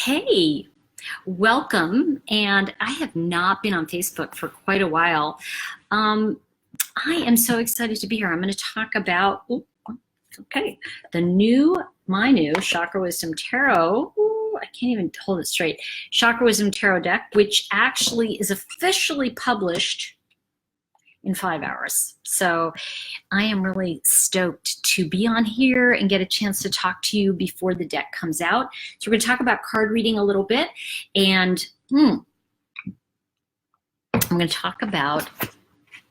Hey, welcome. And I have not been on Facebook for quite a while. I am so excited to be here. I'm going to talk about, my new Chakra Wisdom Tarot. I can't even hold it straight. Chakra Wisdom Tarot Deck, which actually is officially published in 5 hours. So I am really stoked to be on here and get a chance to talk to you before the deck comes out. So we're going to talk about card reading a little bit, and I'm going to talk about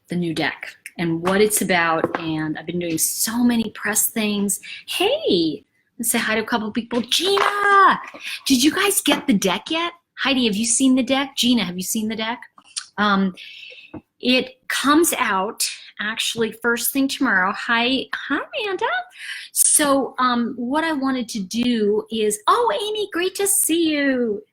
the new deck and what it's about. And I've been doing so many press things. Hey, let's say hi to a couple of people. Gina, did you guys get the deck yet? Heidi, have you seen the deck? Gina, have you seen the deck? It comes out actually first thing tomorrow. Hi, Amanda. So what I wanted to do is, Amy, great to see you.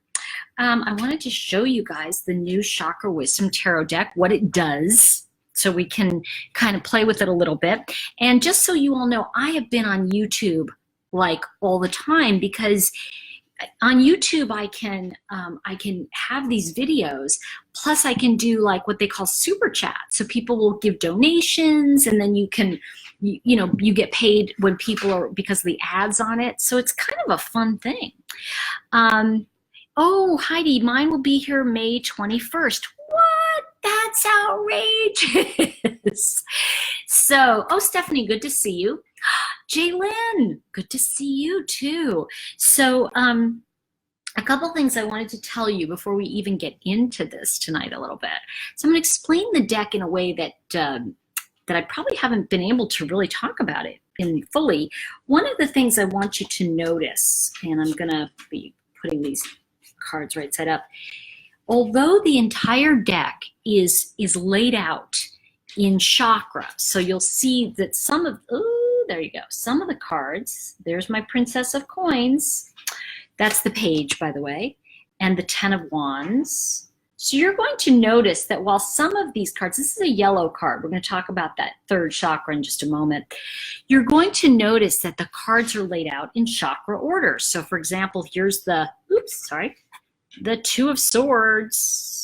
I wanted to show you guys the new Chakra Wisdom Tarot Deck, what it does, so we can kind of play with it a little bit. And just so you all know, I have been on YouTube like all the time, because on YouTube I can have these videos, plus I can do like what they call super chat. So people will give donations, and then you can, you get paid when people are, because of the ads on it. So it's kind of a fun thing. Oh, Heidi, mine will be here May 21st. What? That's outrageous. So, Stephanie, good to see you. Jaylyn, good to see you too. So a couple things I wanted to tell you before we even get into this tonight a little bit. So I'm going to explain the deck in a way that I probably haven't been able to really talk about it in fully. One of the things I want you to notice, and I'm going to be putting these cards right side up, although the entire deck is laid out in chakra, so you'll see that some of, there you go, some of the cards, there's my Princess of Coins, that's the page, by the way, and the 10 of Wands. So you're going to notice that while some of these cards, this is a yellow card, we're going to talk about that third chakra in just a moment, you're going to notice that the cards are laid out in chakra order. So for example, here's the, the Two of Swords.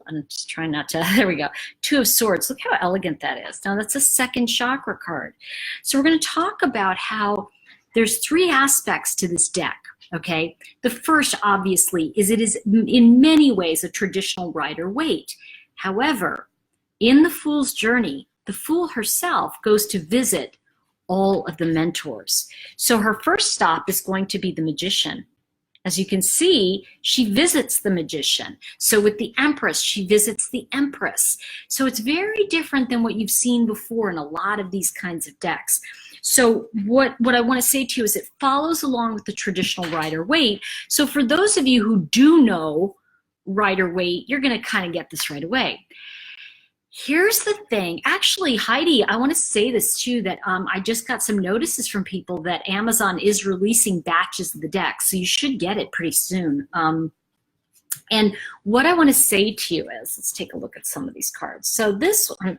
I'm just trying not to, there we go. Two of Swords, look how elegant that is. Now that's a second chakra card. So we're going to talk about how there's 3 aspects to this deck, okay? The first, obviously, is it is in many ways a traditional Rider-Waite. However, in the Fool's Journey, the Fool herself goes to visit all of the mentors. So her first stop is going to be the Magician. As you can see, she visits the Magician. So with the Empress, she visits the Empress. So it's very different than what you've seen before in a lot of these kinds of decks. So what I want to say to you is it follows along with the traditional Rider-Waite. So for those of you who do know Rider-Waite, you're going to kind of get this right away. Here's the thing. Actually, Heidi, I want to say this too, that I just got some notices from people that Amazon is releasing batches of the deck, so you should get it pretty soon. And what I want to say to you is, let's take a look at some of these cards. So this one,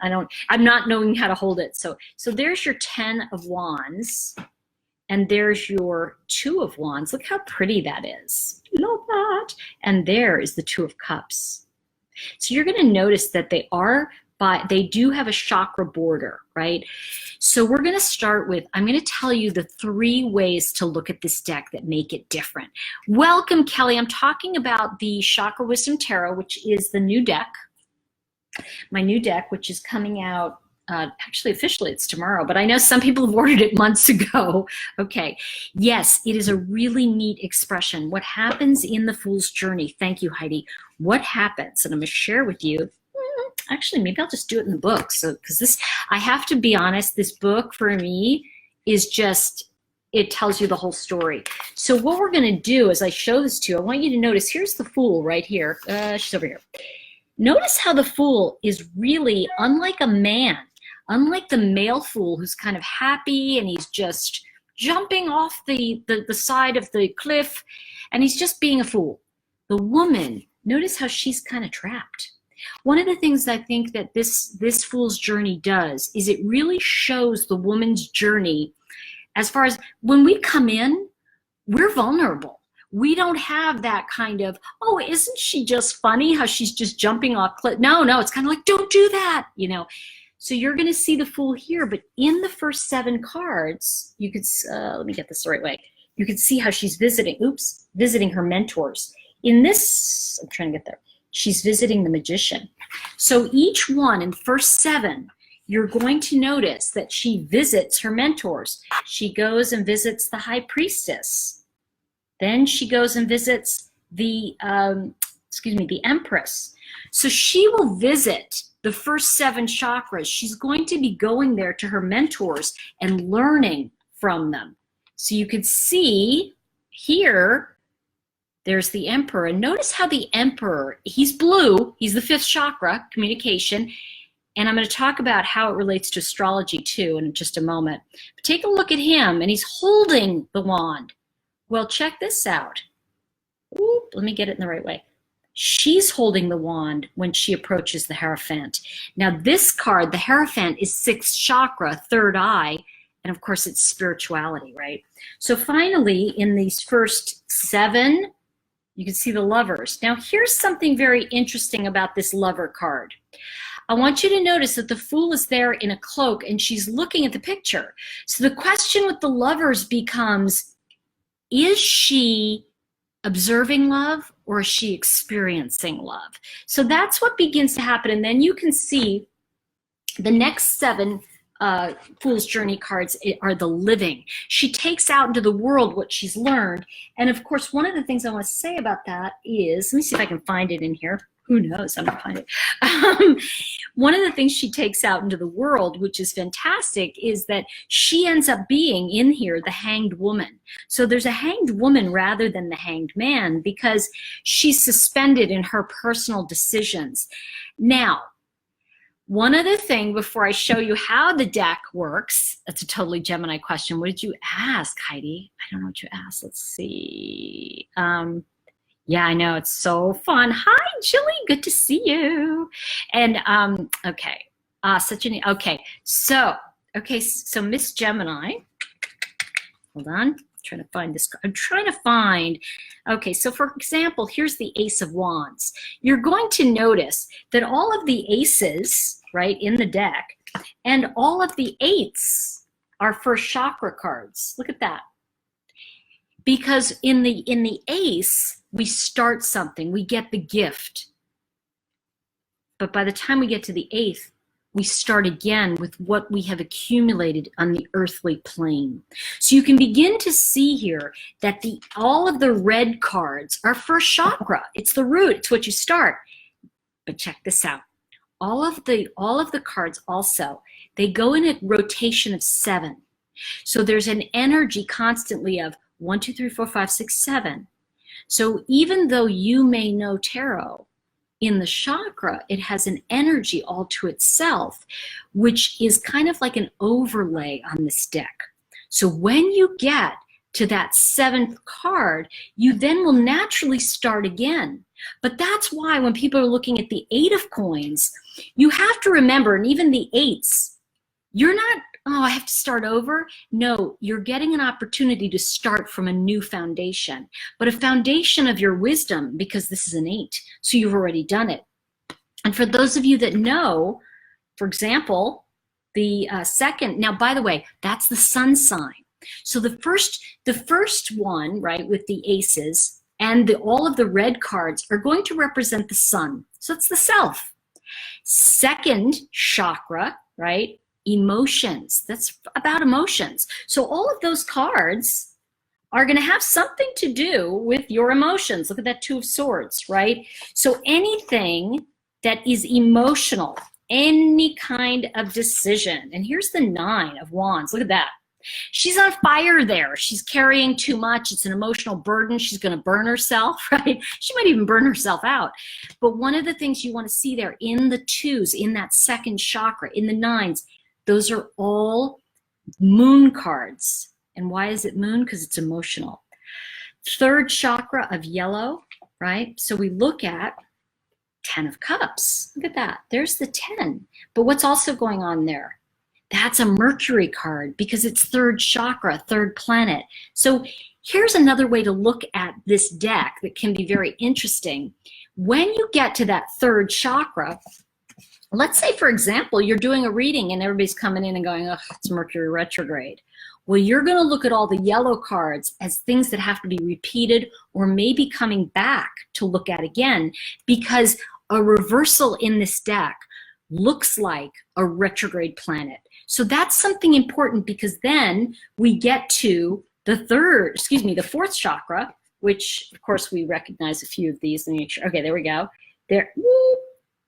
I'm not knowing how to hold it. So there's your 10 of Wands, and there's your 2 of Wands. Look how pretty that is. Love that. And there is the 2 of Cups. So you're going to notice that they do have a chakra border, right? So we're going to start with, I'm going to tell you the 3 ways to look at this deck that make it different. Welcome, Kelly. I'm talking about the Chakra Wisdom Tarot, which is the new deck, my new deck, which is coming out, actually officially it's tomorrow, but I know some people have ordered it months ago. Okay. Yes, it is a really neat expression. What happens in the Fool's Journey? Thank you, Heidi. What happens? And I'm going to share with you. Actually, maybe I'll just do it in the book. So, because this, I have to be honest, this book for me is just, it tells you the whole story. So what we're going to do as I show this to you, I want you to notice, here's the Fool right here. She's over here. Notice how the Fool is really unlike a man, unlike the male Fool who's kind of happy and he's just jumping off the side of the cliff and he's just being a fool. The woman, notice how she's kind of trapped. One of the things I think that this Fool's Journey does is it really shows the woman's journey as far as when we come in, we're vulnerable. We don't have that kind of, oh, isn't she just funny how she's just jumping off cliff? No, it's kind of like, don't do that, you know. So you're going to see the Fool here, but in the first 7 cards, you could, let me get this the right way. You can see how she's visiting her mentors. In this, I'm trying to get there, she's visiting the Magician. So each one in the first 7, you're going to notice that she visits her mentors. She goes and visits the High Priestess. Then she goes and visits the, the Empress. So she will visit the first 7 chakras. She's going to be going there to her mentors and learning from them. So you could see here, there's the Emperor. And notice how the Emperor, he's blue, he's the 5th chakra, communication. And I'm going to talk about how it relates to astrology too in just a moment. But take a look at him, and he's holding the wand. Well, check this out. Ooh, let me get it in the right way. She's holding the wand when she approaches the Hierophant. Now this card, the Hierophant, is 6th chakra, 3rd eye, and of course it's spirituality, right? So finally, in these first 7, you can see the Lovers. Now here's something very interesting about this Lover card. I want you to notice that the Fool is there in a cloak and she's looking at the picture. So the question with the Lovers becomes, is she observing love or is she experiencing love? So that's what begins to happen. And then you can see the next 7 Fool's Journey cards are the living. She takes out into the world what she's learned. And of course, one of the things I want to say about that is, let me see if I can find it in here. Who knows? I'm going to find it. One of the things she takes out into the world, which is fantastic, is that she ends up being in here the hanged woman. So there's a hanged woman rather than the hanged man because she's suspended in her personal decisions. Now, one other thing before I show you how the deck works, that's a totally Gemini question. What did you ask, Heidi? I don't know what you asked. Let's see. Yeah, I know, it's so fun. Hi, Julie, good to see you. And okay, so Miss Gemini, hold on, I'm trying to find this. I'm trying to find, okay, so for example, here's the Ace of Wands. You're going to notice that all of the aces, right, in the deck, and all of the 8s are first chakra cards. Look at that. Because in the ace, we start something, we get the gift. But by the time we get to the 8th, we start again with what we have accumulated on the earthly plane. So you can begin to see here that all of the red cards are first chakra. It's the root, it's what you start. But check this out. All of the cards also, they go in a rotation of 7. So there's an energy constantly of 1, 2, 3, 4, 5, 6, 7. So even though you may know tarot, in the chakra, it has an energy all to itself, which is kind of like an overlay on this deck. So when you get to that 7th card, you then will naturally start again. But that's why when people are looking at the 8 of coins, you have to remember, and even the 8s, you're not, oh, I have to start over. No, you're getting an opportunity to start from a new foundation, but a foundation of your wisdom, because this is an 8, so you've already done it. And for those of you that know, for example, the second, now by the way, that's the sun sign. So the first one, right, with the aces and all of the red cards are going to represent the sun. So it's the self. Second chakra, right? Emotions. That's about emotions. So all of those cards are going to have something to do with your emotions. Look at that 2 of Swords, right? So anything that is emotional, any kind of decision. And here's the 9 of Wands. Look at that. She's on fire there. She's carrying too much. It's an emotional burden. She's going to burn herself, right? She might even burn herself out. But one of the things you want to see there in the 2s, in that second chakra, in the 9s, those are all moon cards. And why is it moon? Because it's emotional. 3rd chakra of yellow, right? So we look at 10 of Cups. Look at that. There's the 10. But what's also going on there? That's a Mercury card because it's third chakra, third planet. So here's another way to look at this deck that can be very interesting. When you get to that third chakra, let's say, for example, you're doing a reading and everybody's coming in and going, oh, it's Mercury retrograde. Well, you're going to look at all the yellow cards as things that have to be repeated or maybe coming back to look at again, because a reversal in this deck looks like a retrograde planet. So that's something important, because then we get to the fourth chakra, which of course we recognize a few of these. Let me make sure. Okay, there we go.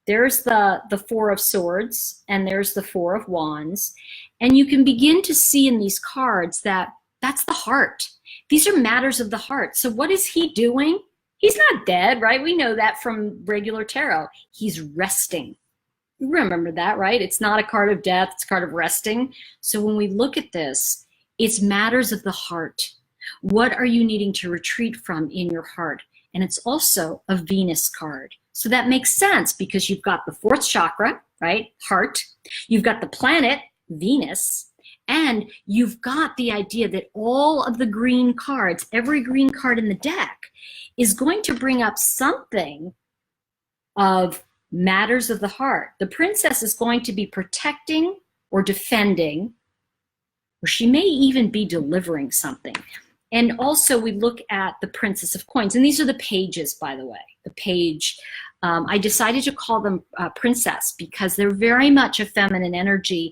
There's the Four of Swords, and there's the Four of Wands. And you can begin to see in these cards that that's the heart. These are matters of the heart. So what is he doing? He's not dead, right? We know that from regular tarot. He's resting. You remember that, right? It's not a card of death, it's a card of resting. So when we look at this, it's matters of the heart. What are you needing to retreat from in your heart? And it's also a Venus card. So that makes sense, because you've got the fourth chakra, right? Heart. You've got the planet, Venus. And you've got the idea that all of the green cards, every green card in the deck, is going to bring up something of matters of the heart. The princess is going to be protecting or defending, or she may even be delivering something. And also we look at the Princess of Coins, and these are the pages, by the way. The page, I decided to call them princess because they're very much a feminine energy,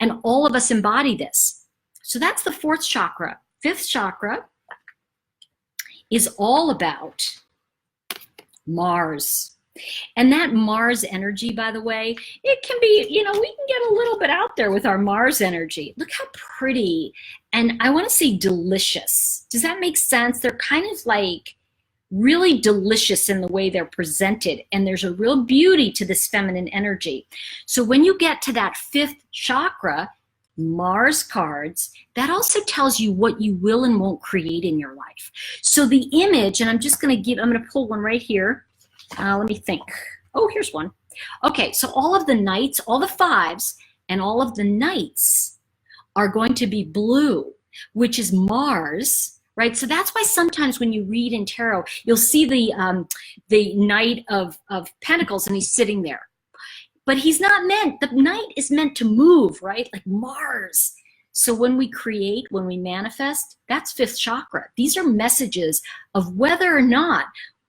and all of us embody this. So that's the fourth chakra. Fifth chakra is all about Mars. And that Mars energy, by the way, it can be, we can get a little bit out there with our Mars energy. Look how pretty, and I want to say delicious. Does that make sense? They're kind of like really delicious in the way they're presented, and there's a real beauty to this feminine energy. So when you get to that fifth chakra, Mars cards, that also tells you what you will and won't create in your life. So the image, and I'm going to pull one right here. Let me think. Oh, here's one. Okay, so all of the knights, all the fives, and all of the knights are going to be blue, which is Mars, right? So that's why sometimes when you read in tarot, you'll see the Knight of Pentacles, and he's sitting there. But he's not meant, the knight is meant to move, right? Like Mars. So when we create, when we manifest, that's fifth chakra. These are messages of whether or not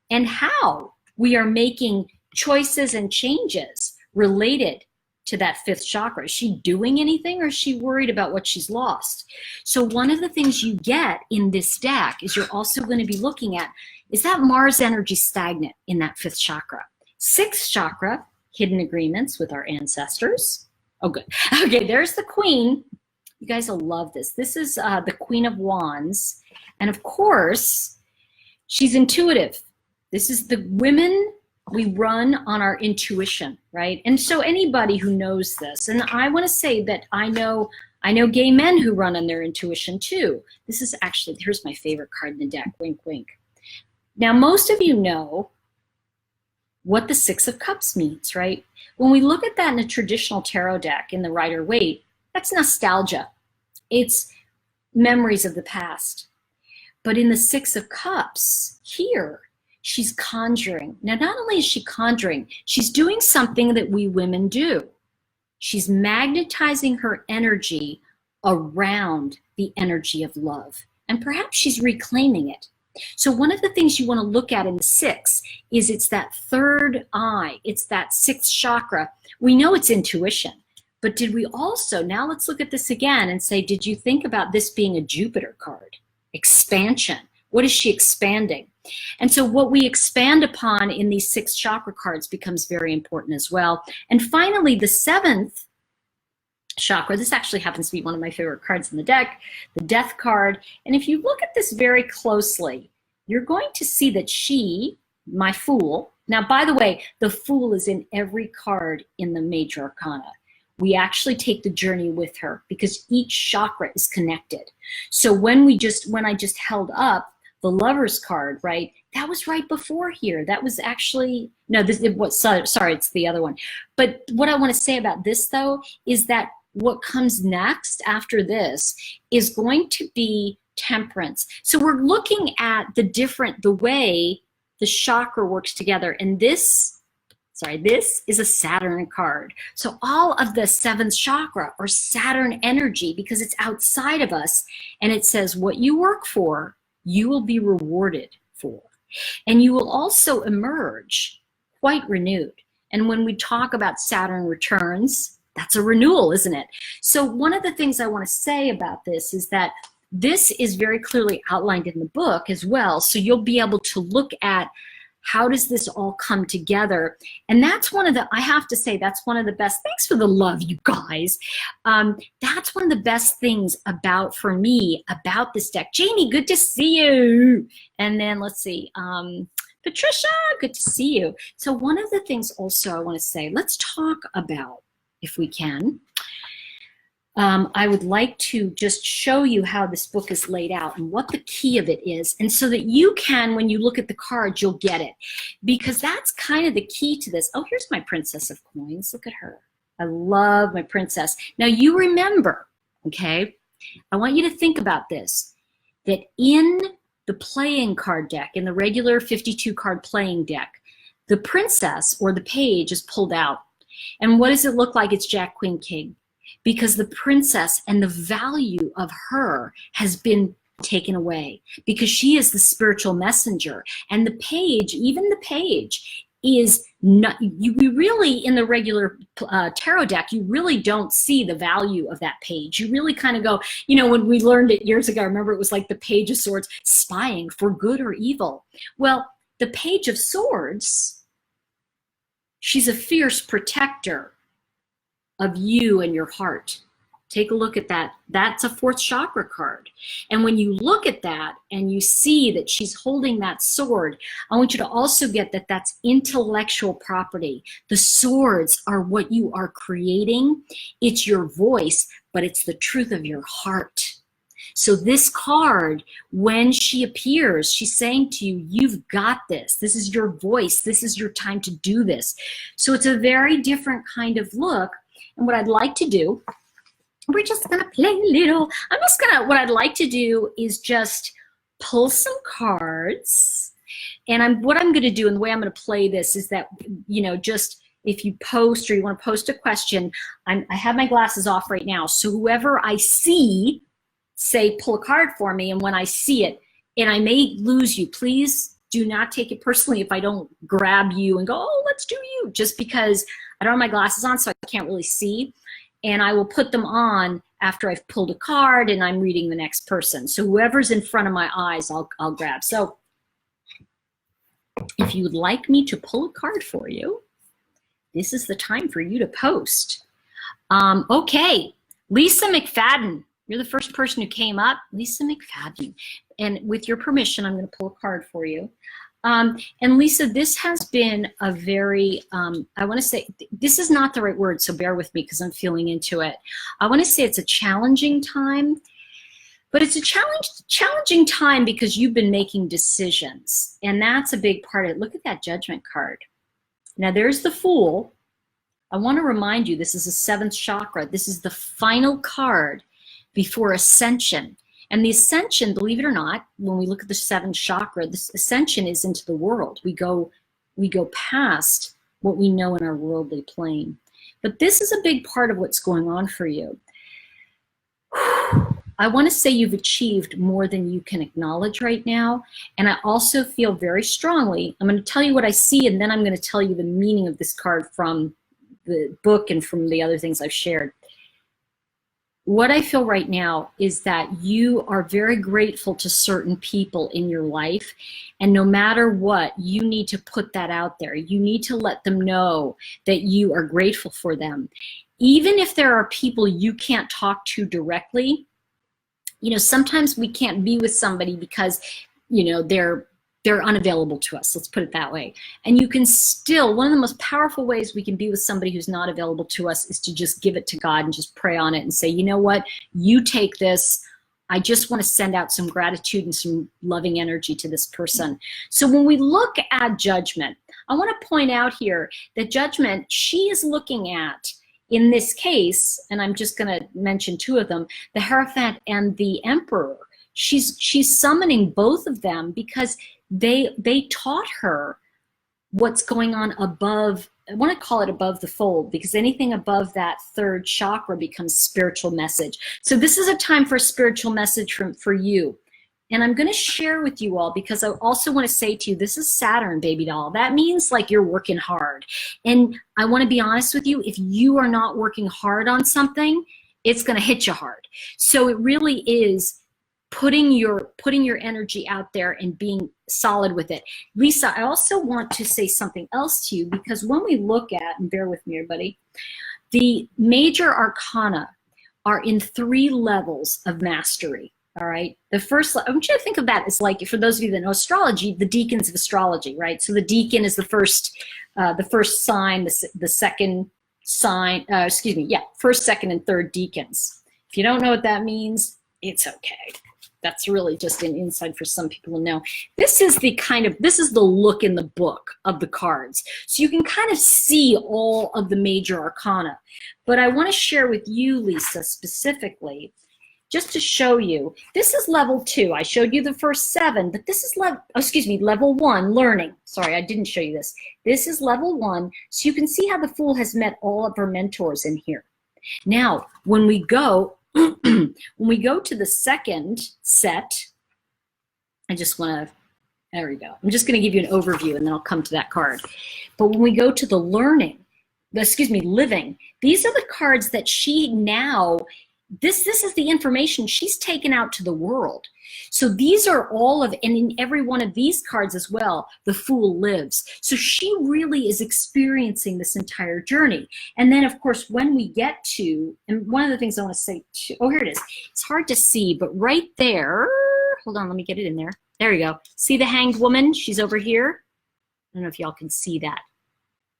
and how we are making choices and changes related to that fifth chakra. Is she doing anything, or is she worried about what she's lost? So one of the things you get in this deck is you're also going to be looking at, is that Mars energy stagnant in that fifth chakra? Sixth chakra, hidden agreements with our ancestors. Oh, good. Okay, there's the Queen. You guys will love this. This is the Queen of Wands. And of course, she's intuitive. This is the women, we run on our intuition, right? And so anybody who knows this, and I want to say that I know gay men who run on their intuition too. This is actually, here's my favorite card in the deck, wink, wink. Now, most of you know what the Six of Cups means, right? When we look at that in a traditional tarot deck in the Rider-Waite, that's nostalgia. It's memories of the past. But in the Six of Cups here, she's conjuring. Now, not only is she conjuring, she's doing something that we women do. She's magnetizing her energy around the energy of love. And perhaps she's reclaiming it. So one of the things you want to look at in the six is it's that third eye. It's that sixth chakra. We know it's intuition. But did we also, now let's look at this again and say, did you think about this being a Jupiter card? Expansion. What is she expanding? And so what we expand upon in these six chakra cards becomes very important as well. And finally, the seventh chakra, this actually happens to be one of my favorite cards in the deck, the Death card. And if you look at this very closely, you're going to see that she, my Fool, now by the way, the Fool is in every card in the major arcana. We actually take the journey with her because each chakra is connected. So when I just held up the Lover's card, right? That was right before here. That was actually, no, sorry, it's the other one. But what I want to say about this though, is that what comes next after this is going to be temperance. So we're looking at the way the chakra works together. And this is a Saturn card. So all of the seventh chakra are Saturn energy because it's outside of us. And it says what you work for, you will be rewarded for. And you will also emerge quite renewed. And when we talk about Saturn returns, that's a renewal, isn't it? So one of the things I want to say about this is that this is very clearly outlined in the book as well. So you'll be able to look at how does this all come together? And that's one of the, I have to say, that's one of the best, thanks for the love, you guys. That's one of the best things for me, about this deck. Jamie, good to see you. And then let's see, Patricia, good to see you. So one of the things also I want to say, let's talk about, if we can, I would like to just show you how this book is laid out and what the key of it is. And so that you can, when you look at the cards, you'll get it. Because that's kind of the key to this. Oh, here's my Princess of Coins. Look at her. I love my princess. Now you remember, okay, I want you to think about this, that in the playing card deck, in the regular 52 card playing deck, the princess or the page is pulled out. And what does it look like? It's Jack, Queen, King. Because the princess and the value of her has been taken away, because she is the spiritual messenger. And the page, even the page, is not, you really, in the regular tarot deck, you really don't see the value of that page. You really kind of go, you know, when we learned it years ago, I remember it was like the Page of Swords, spying for good or evil. Well, the Page of Swords, she's a fierce protector of you and your heart. Take a look at that. That's a fourth chakra card. And when you look at that and you see that she's holding that sword, I want you to also get that that's intellectual property. The swords are what you are creating. It's your voice, but it's the truth of your heart. So this card, when she appears, she's saying to you, you've got this. This is your voice. This is your time to do this. So it's a very different kind of look. And what I'd like to do, we're just gonna play a little. What I'd like to do is just pull some cards. And what I'm gonna do, and the way I'm gonna play this is that, you know, just if you post or you wanna post a question, I have my glasses off right now. So whoever I see, say, pull a card for me, and when I see it, and I may lose you, please do not take it personally if I don't grab you and go, oh, let's do you, just because I don't have my glasses on, so I can't really see. And I will put them on after I've pulled a card and I'm reading the next person. So whoever's in front of my eyes, I'll grab. So if you would like me to pull a card for you, this is the time for you to post. Okay, Lisa McFadden. You're the first person who came up, Lisa McFadden. And with your permission, I'm going to pull a card for you. And Lisa, this has been a very, I want to say, this is not the right word, so bear with me because I'm feeling into it. I want to say it's a challenging time, but it's a challenging time because you've been making decisions, and that's a big part of it. Look at that Judgment card. Now there's the Fool. I want to remind you, this is the seventh chakra. This is the final card before ascension. And the ascension, believe it or not, when we look at the seventh chakra, this ascension is into the world. We go past what we know in our worldly plane. But this is a big part of what's going on for you. I want to say you've achieved more than you can acknowledge right now. And I also feel very strongly, I'm going to tell you what I see, and then I'm going to tell you the meaning of this card from the book and from the other things I've shared. What I feel right now is that you are very grateful to certain people in your life, and no matter what, you need to put that out there. You need to let them know that you are grateful for them. Even if there are people you can't talk to directly, you know, sometimes we can't be with somebody because, you know, they're unavailable to us, let's put it that way. And you can still, one of the most powerful ways we can be with somebody who's not available to us is to just give it to God and just pray on it and say, you know what, you take this. I just want to send out some gratitude and some loving energy to this person. So when we look at Judgment, I want to point out here that Judgment, she is looking at in this case, and I'm just going to mention two of them, the Hierophant and the Emperor, she's summoning both of them because they taught her what's going on above. I want to call it above the fold, because anything above that third chakra becomes spiritual message. So this is a time for a spiritual message for you. And I'm going to share with you all, because I also want to say to you, this is Saturn, baby doll. That means like you're working hard. And I want to be honest with you, if you are not working hard on something, it's going to hit you hard. So it really is putting your energy out there and being solid with it. Lisa, I also want to say something else to you, because when we look at, and bear with me everybody, the major arcana are in 3 levels of mastery. All right. The first, I want you to think of that as like, for those of you that know astrology, the deacons of astrology, right? So the deacon is the first sign, the second sign, first, second, and third deacons. If you don't know what that means, it's okay. That's really just an insight for some people to know. This is the look in the book of the cards. So you can kind of see all of the major arcana. But I want to share with you, Lisa, specifically, just to show you, this is level 2. I showed you the first 7, but this is level 1, learning. Sorry, I didn't show you this. This is level 1, so you can see how the Fool has met all of her mentors in here. Now, when we go to the second set, there we go. I'm just going to give you an overview, and then I'll come to that card. But when we go to the living, these are the cards that she now, this is the information she's taken out to the world. So these are all of, and in every one of these cards as well, the Fool lives. So she really is experiencing this entire journey. And then, of course, when we get to, and one of the things I want to say, here it is. It's hard to see, but right there, hold on, let me get it in there. There you go. See the Hanged Woman? She's over here. I don't know if y'all can see that.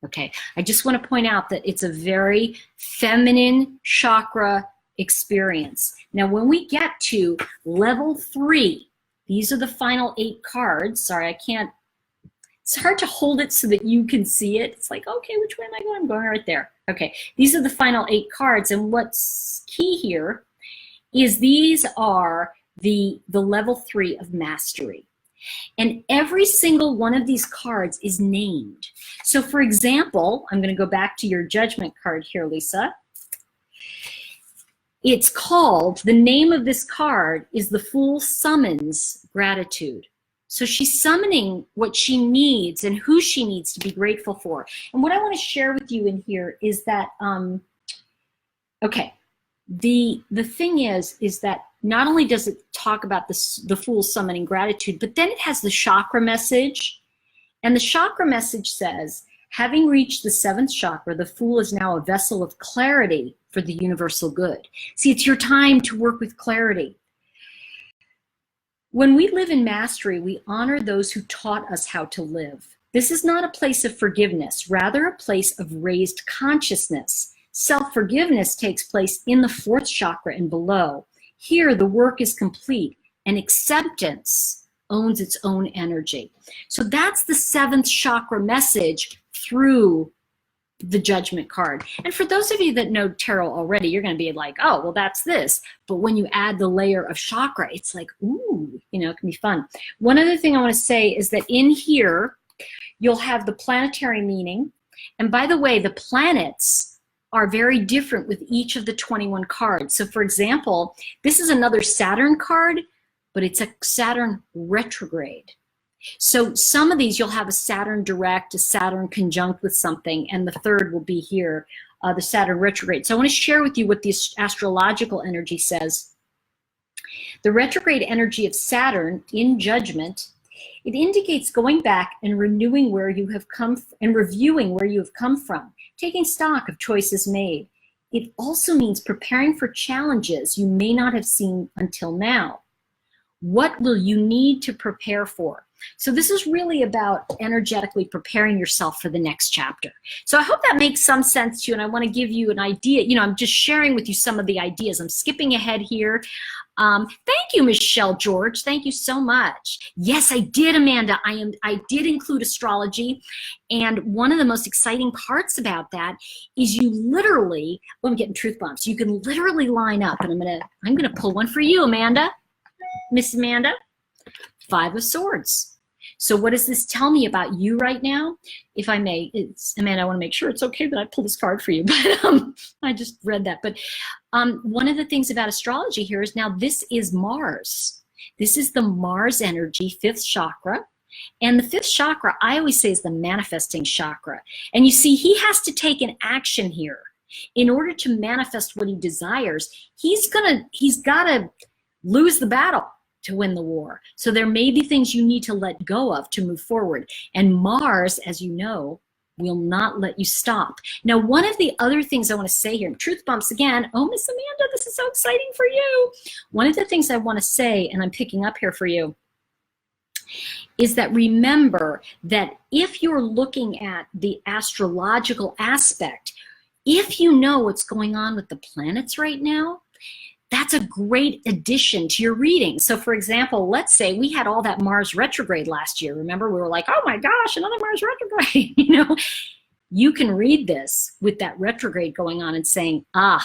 Okay. I just want to point out that it's a very feminine chakra experience. Now, when we get to level 3, these are the final 8 cards. Sorry, it's hard to hold it so that you can see it. It's like, okay, which way am I going? I'm going right there. Okay, these are the final 8 cards, and what's key here is these are the level 3 of mastery. And every single one of these cards is named. So for example, I'm going to go back to your judgment card here, Lisa. It's called, the name of this card is the Fool Summons Gratitude. So she's summoning what she needs and who she needs to be grateful for. And what I want to share with you in here is that, okay, the thing is that not only does it talk about the Fool summoning gratitude, but then it has the chakra message. And the chakra message says, having reached the 7th chakra, the Fool is now a vessel of clarity for the universal good. See, it's your time to work with clarity. When we live in mastery, we honor those who taught us how to live. This is not a place of forgiveness, rather a place of raised consciousness. Self-forgiveness takes place in the 4th chakra and below. Here, the work is complete, and acceptance owns its own energy. So that's the 7th chakra message through the judgment card. And for those of you that know tarot already, you're going to be like, oh, well, that's this. But when you add the layer of chakra, it's like, ooh, it can be fun. One other thing I want to say is that in here, you'll have the planetary meaning. And by the way, the planets are very different with each of the 21 cards. So for example, this is another Saturn card, but it's a Saturn retrograde. So some of these you'll have a Saturn direct, a Saturn conjunct with something, and the third will be here, the Saturn retrograde. So I want to share with you what the astrological energy says. The retrograde energy of Saturn in judgment, it indicates going back and renewing where you have come and reviewing where you have come from, taking stock of choices made. It also means preparing for challenges you may not have seen until now. What will you need to prepare for? So this is really about energetically preparing yourself for the next chapter. So I hope that makes some sense to you, and I want to give you an idea. You know, I'm just sharing with you some of the ideas. I'm skipping ahead here. Thank you, Michelle George. Thank you so much. Yes, I did, Amanda. I did include astrology, and one of the most exciting parts about that is you literally, I'm getting truth bombs. You can literally line up, and I'm gonna pull one for you, Amanda, Miss Amanda. 5 of Swords. So what does this tell me about you right now? If I may, Amanda, I want to make sure it's okay that I pull this card for you, but I just read that. But one of the things about astrology here is now this is Mars. This is the Mars energy, 5th chakra. And the 5th chakra, I always say, is the manifesting chakra. And you see, he has to take an action here. In order to manifest what he desires, he's got to lose the battle to win the war. So there may be things you need to let go of to move forward. And Mars, as you know, will not let you stop. Now, one of the other things I want to say here, truth bumps again. Oh, Miss Amanda, this is so exciting for you. One of the things I want to say, and I'm picking up here for you, is that remember that if you're looking at the astrological aspect, if you know what's going on with the planets right now, that's a great addition to your reading. So for example, let's say we had all that Mars retrograde last year. Remember, we were like, oh my gosh, another Mars retrograde. You know, you can read this with that retrograde going on and saying, I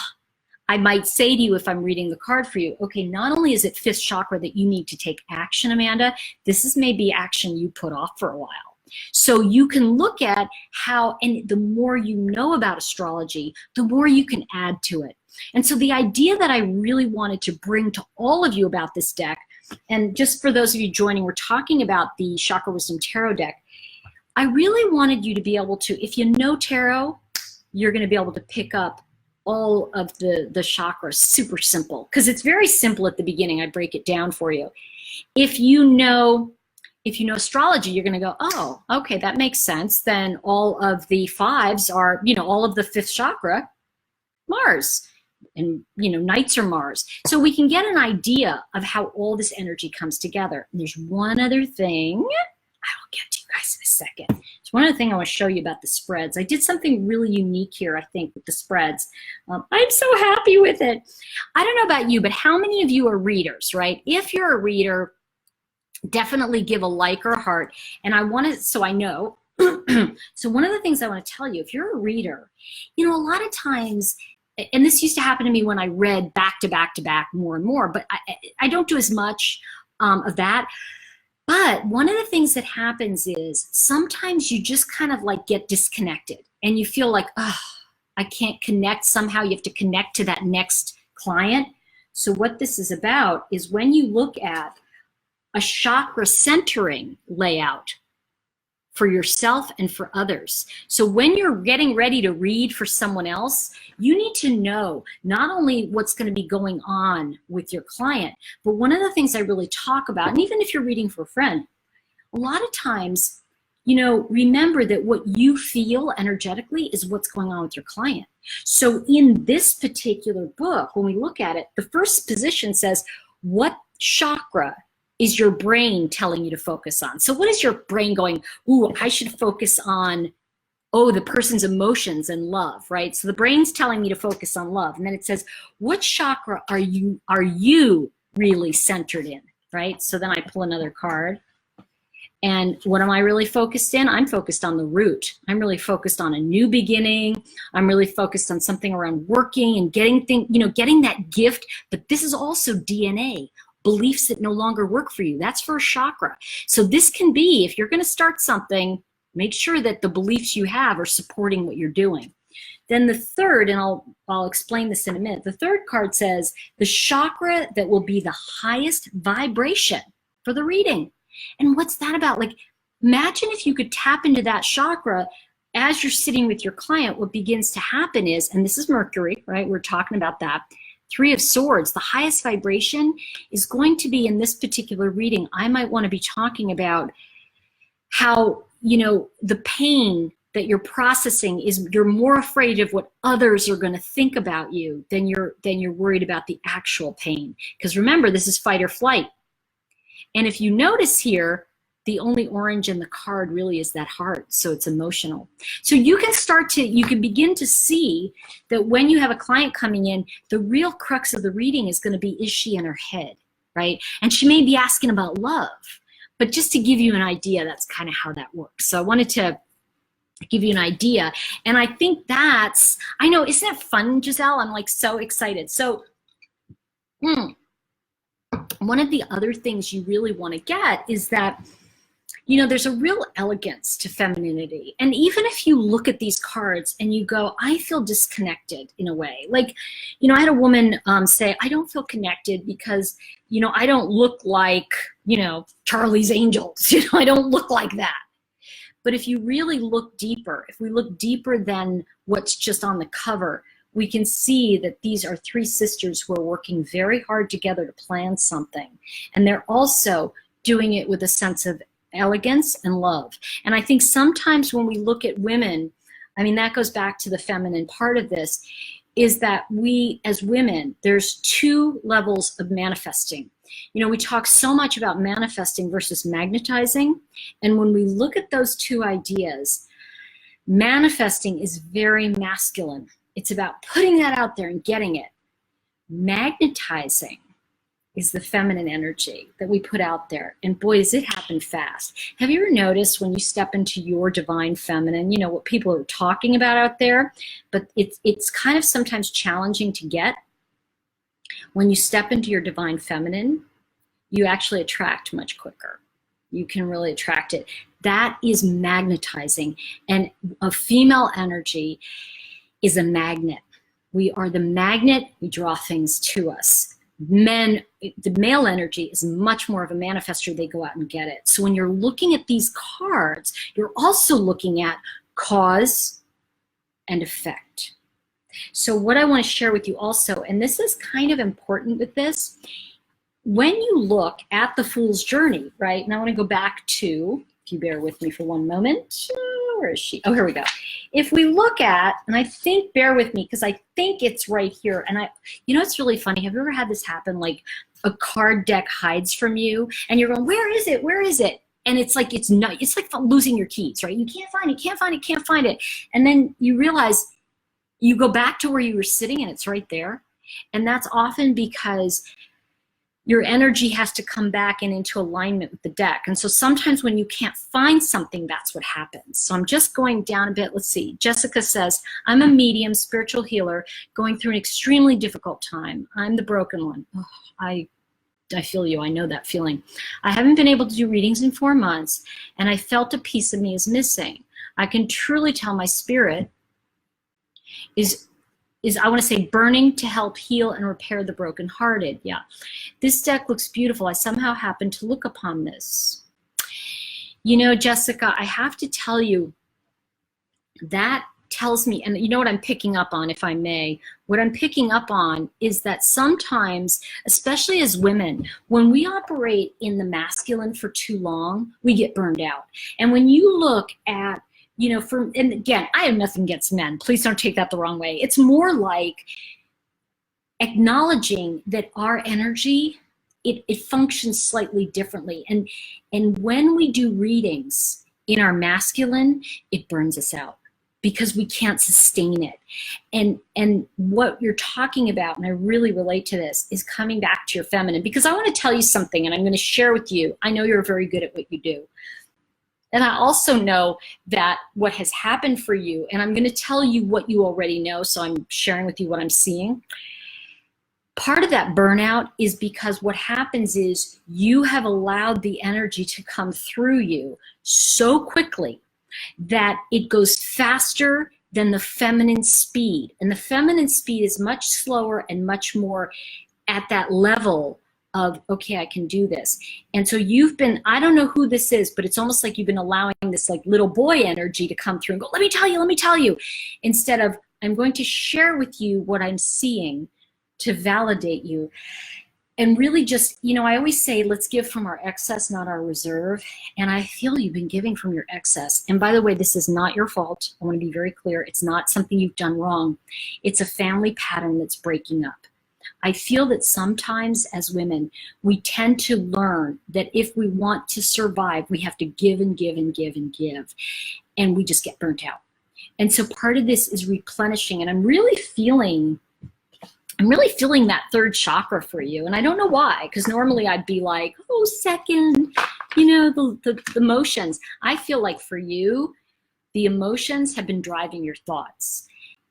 might say to you if I'm reading the card for you, okay, not only is it 5th chakra that you need to take action, Amanda, this is maybe action you put off for a while. So you can look at how, and the more you know about astrology, the more you can add to it. And so the idea that I really wanted to bring to all of you about this deck, and just for those of you joining, we're talking about the Chakra Wisdom Tarot Deck. I really wanted you to be able to, if you know tarot, you're going to be able to pick up all of the chakras. Super simple, because it's very simple at the beginning. I break it down for you. If you know astrology, you're going to go, oh, okay, that makes sense. Then all of the 5s are, you know, all of the 5th chakra, Mars. And, you know, Knights are Mars. So we can get an idea of how all this energy comes together. And there's one other thing I will get to you guys in a second. It's one other thing I want to show you about the spreads. I did something really unique here, I think, with the spreads. I'm so happy with it. I don't know about you, but how many of you are readers, right? If you're a reader, definitely give a like or a heart. And I want to, so I know. So one of the things I want to tell you, if you're a reader, you know, a lot of times, and this used to happen to me when I read back to back to back more and more, but I don't do as much of that. But one of the things that happens is sometimes you just kind of like get disconnected and you feel like, oh, I can't connect. Somehow you have to connect to that next client. So what this is about is when you look at a chakra centering layout for yourself and for others. So when you're getting ready to read for someone else, you need to know not only what's going to be going on with your client, but one of the things I really talk about, and even if you're reading for a friend, a lot of times, you know, remember that what you feel energetically is what's going on with your client. So in this particular book, when we look at it, the first position says, what chakra is your brain telling you to focus on? So what is your brain going, ooh, I should focus on, oh, the person's emotions and love, right? So the brain's telling me to focus on love. And then it says, what chakra are you really centered in, right? So then I pull another card. And what am I really focused in? I'm focused on the root. I'm really focused on a new beginning. I'm really focused on something around working and getting that gift. But this is also DNA. Beliefs that no longer work for you. That's for a chakra. So this can be, if you're going to start something, make sure that the beliefs you have are supporting what you're doing. Then the third, and I'll explain this in a minute, the third card says the chakra that will be the highest vibration for the reading. And what's that about? Like, imagine if you could tap into that chakra as you're sitting with your client. What begins to happen is, and this is Mercury, right? We're talking about that. 3 of Swords, the highest vibration is going to be in this particular reading. I might want to be talking about how, you know, the pain that you're processing is you're more afraid of what others are going to think about you than you're worried about the actual pain. Because remember, this is fight or flight. And if you notice here, the only orange in the card really is that heart, so it's emotional. So you can begin to see that when you have a client coming in, the real crux of the reading is going to be, is she in her head, right? And she may be asking about love, but just to give you an idea, that's kind of how that works. So I wanted to give you an idea, and I think that's, I know, isn't it fun, Giselle? I'm like so excited. So one of the other things you really want to get is that, you know, there's a real elegance to femininity. And even if you look at these cards and you go, I feel disconnected in a way. Like, you know, I had a woman say, I don't feel connected because, you know, I don't look like, you know, Charlie's Angels. You know, I don't look like that. But if you really look deeper, if we look deeper than what's just on the cover, we can see that these are three sisters who are working very hard together to plan something. And they're also doing it with a sense of elegance and love. And I think sometimes when we look at women, I mean, that goes back to the feminine part of this, is that we as women, there's two levels of manifesting. You know, we talk so much about manifesting versus magnetizing. And when we look at those two ideas, manifesting is very masculine. It's about putting that out there and getting it. Magnetizing is the feminine energy that we put out there. And boy, does it happen fast. Have you ever noticed when you step into your divine feminine, you know, what people are talking about out there, but it's kind of sometimes challenging to get. When you step into your divine feminine, you actually attract much quicker. You can really attract it. That is magnetizing. And a female energy is a magnet. We are the magnet, we draw things to us. Men, the male energy is much more of a manifester. They go out and get it. So when you're looking at these cards, you're also looking at cause and effect. So what I want to share with you also, and this is kind of important with this, when you look at the Fool's Journey, right? And I want to go back to, if you bear with me for one moment, where is she? Oh, here we go. If we look at, and I think, bear with me, because I think it's right here. And you know, it's really funny. Have you ever had this happen? Like a card deck hides from you and you're going, where is it? Where is it? And it's like, it's like losing your keys, right? You can't find it, can't find it, can't find it. And then you realize you go back to where you were sitting and it's right there. And that's often because your energy has to come back and into alignment with the deck. And so sometimes when you can't find something, that's what happens. So I'm just going down a bit. Let's see. Jessica says, I'm a medium, spiritual healer, going through an extremely difficult time. I'm the broken one. Oh, I feel you. I know that feeling. I haven't been able to do readings in 4 months, and I felt a piece of me is missing. I can truly tell my spirit is I want to say burning to help heal and repair the brokenhearted. Yeah. This deck looks beautiful. I somehow happened to look upon this. You know, Jessica, I have to tell you, that tells me, and you know what I'm picking up on, if I may, what I'm picking up on is that sometimes, especially as women, when we operate in the masculine for too long, we get burned out. And when you look at, you know, and again, I have nothing against men. Please don't take that the wrong way. It's more like acknowledging that our energy, it functions slightly differently. And when we do readings in our masculine, it burns us out because we can't sustain it. And what you're talking about, and I really relate to this, is coming back to your feminine. Because I want to tell you something, and I'm going to share with you. I know you're very good at what you do. And I also know that what has happened for you, and I'm going to tell you what you already know, so I'm sharing with you what I'm seeing. Part of that burnout is because what happens is you have allowed the energy to come through you so quickly that it goes faster than the feminine speed. And the feminine speed is much slower and much more at that level of, okay, I can do this. And so you've been, I don't know who this is, but it's almost like you've been allowing this like little boy energy to come through and go, let me tell you, instead of, I'm going to share with you what I'm seeing to validate you. And really just, you know, I always say, let's give from our excess, not our reserve. And I feel you've been giving from your excess. And by the way, this is not your fault. I want to be very clear. It's not something you've done wrong. It's a family pattern that's breaking up. I feel that sometimes as women, we tend to learn that if we want to survive, we have to give and give and give and give, and we just get burnt out. And so part of this is replenishing, and I'm really feeling that third chakra for you. And I don't know why, because normally I'd be like, oh, second, you know, the emotions. I feel like for you, the emotions have been driving your thoughts.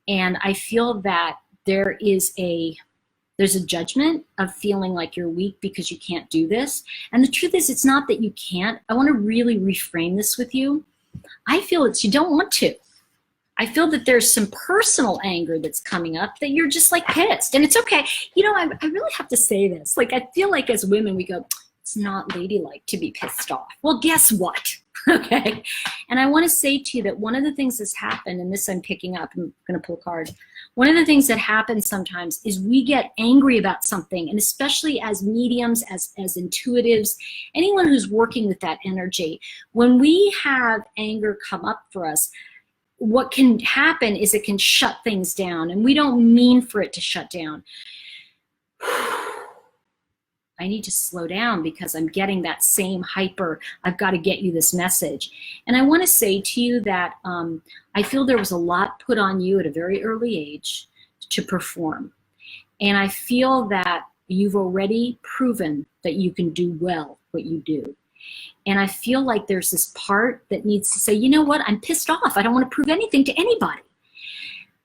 And I feel that there's a judgment of feeling like you're weak because you can't do this. And the truth is, it's not that you can't. I want to really reframe this with you. I feel it's you don't want to. I feel that there's some personal anger that's coming up that you're just like pissed, and it's okay. You know, I really have to say this. Like, I feel like as women, we go, it's not ladylike to be pissed off. Well, guess what? Okay. And I want to say to you that one of the things that's happened, and this I'm picking up, I'm going to pull a card. One of the things that happens sometimes is we get angry about something, and especially as mediums, as intuitives, anyone who's working with that energy, when we have anger come up for us, what can happen is it can shut things down, and we don't mean for it to shut down. I need to slow down because I'm getting that same hyper, I've got to get you this message. And I want to say to you that I feel there was a lot put on you at a very early age to perform. And I feel that you've already proven that you can do well what you do. And I feel like there's this part that needs to say, you know what, I'm pissed off. I don't want to prove anything to anybody.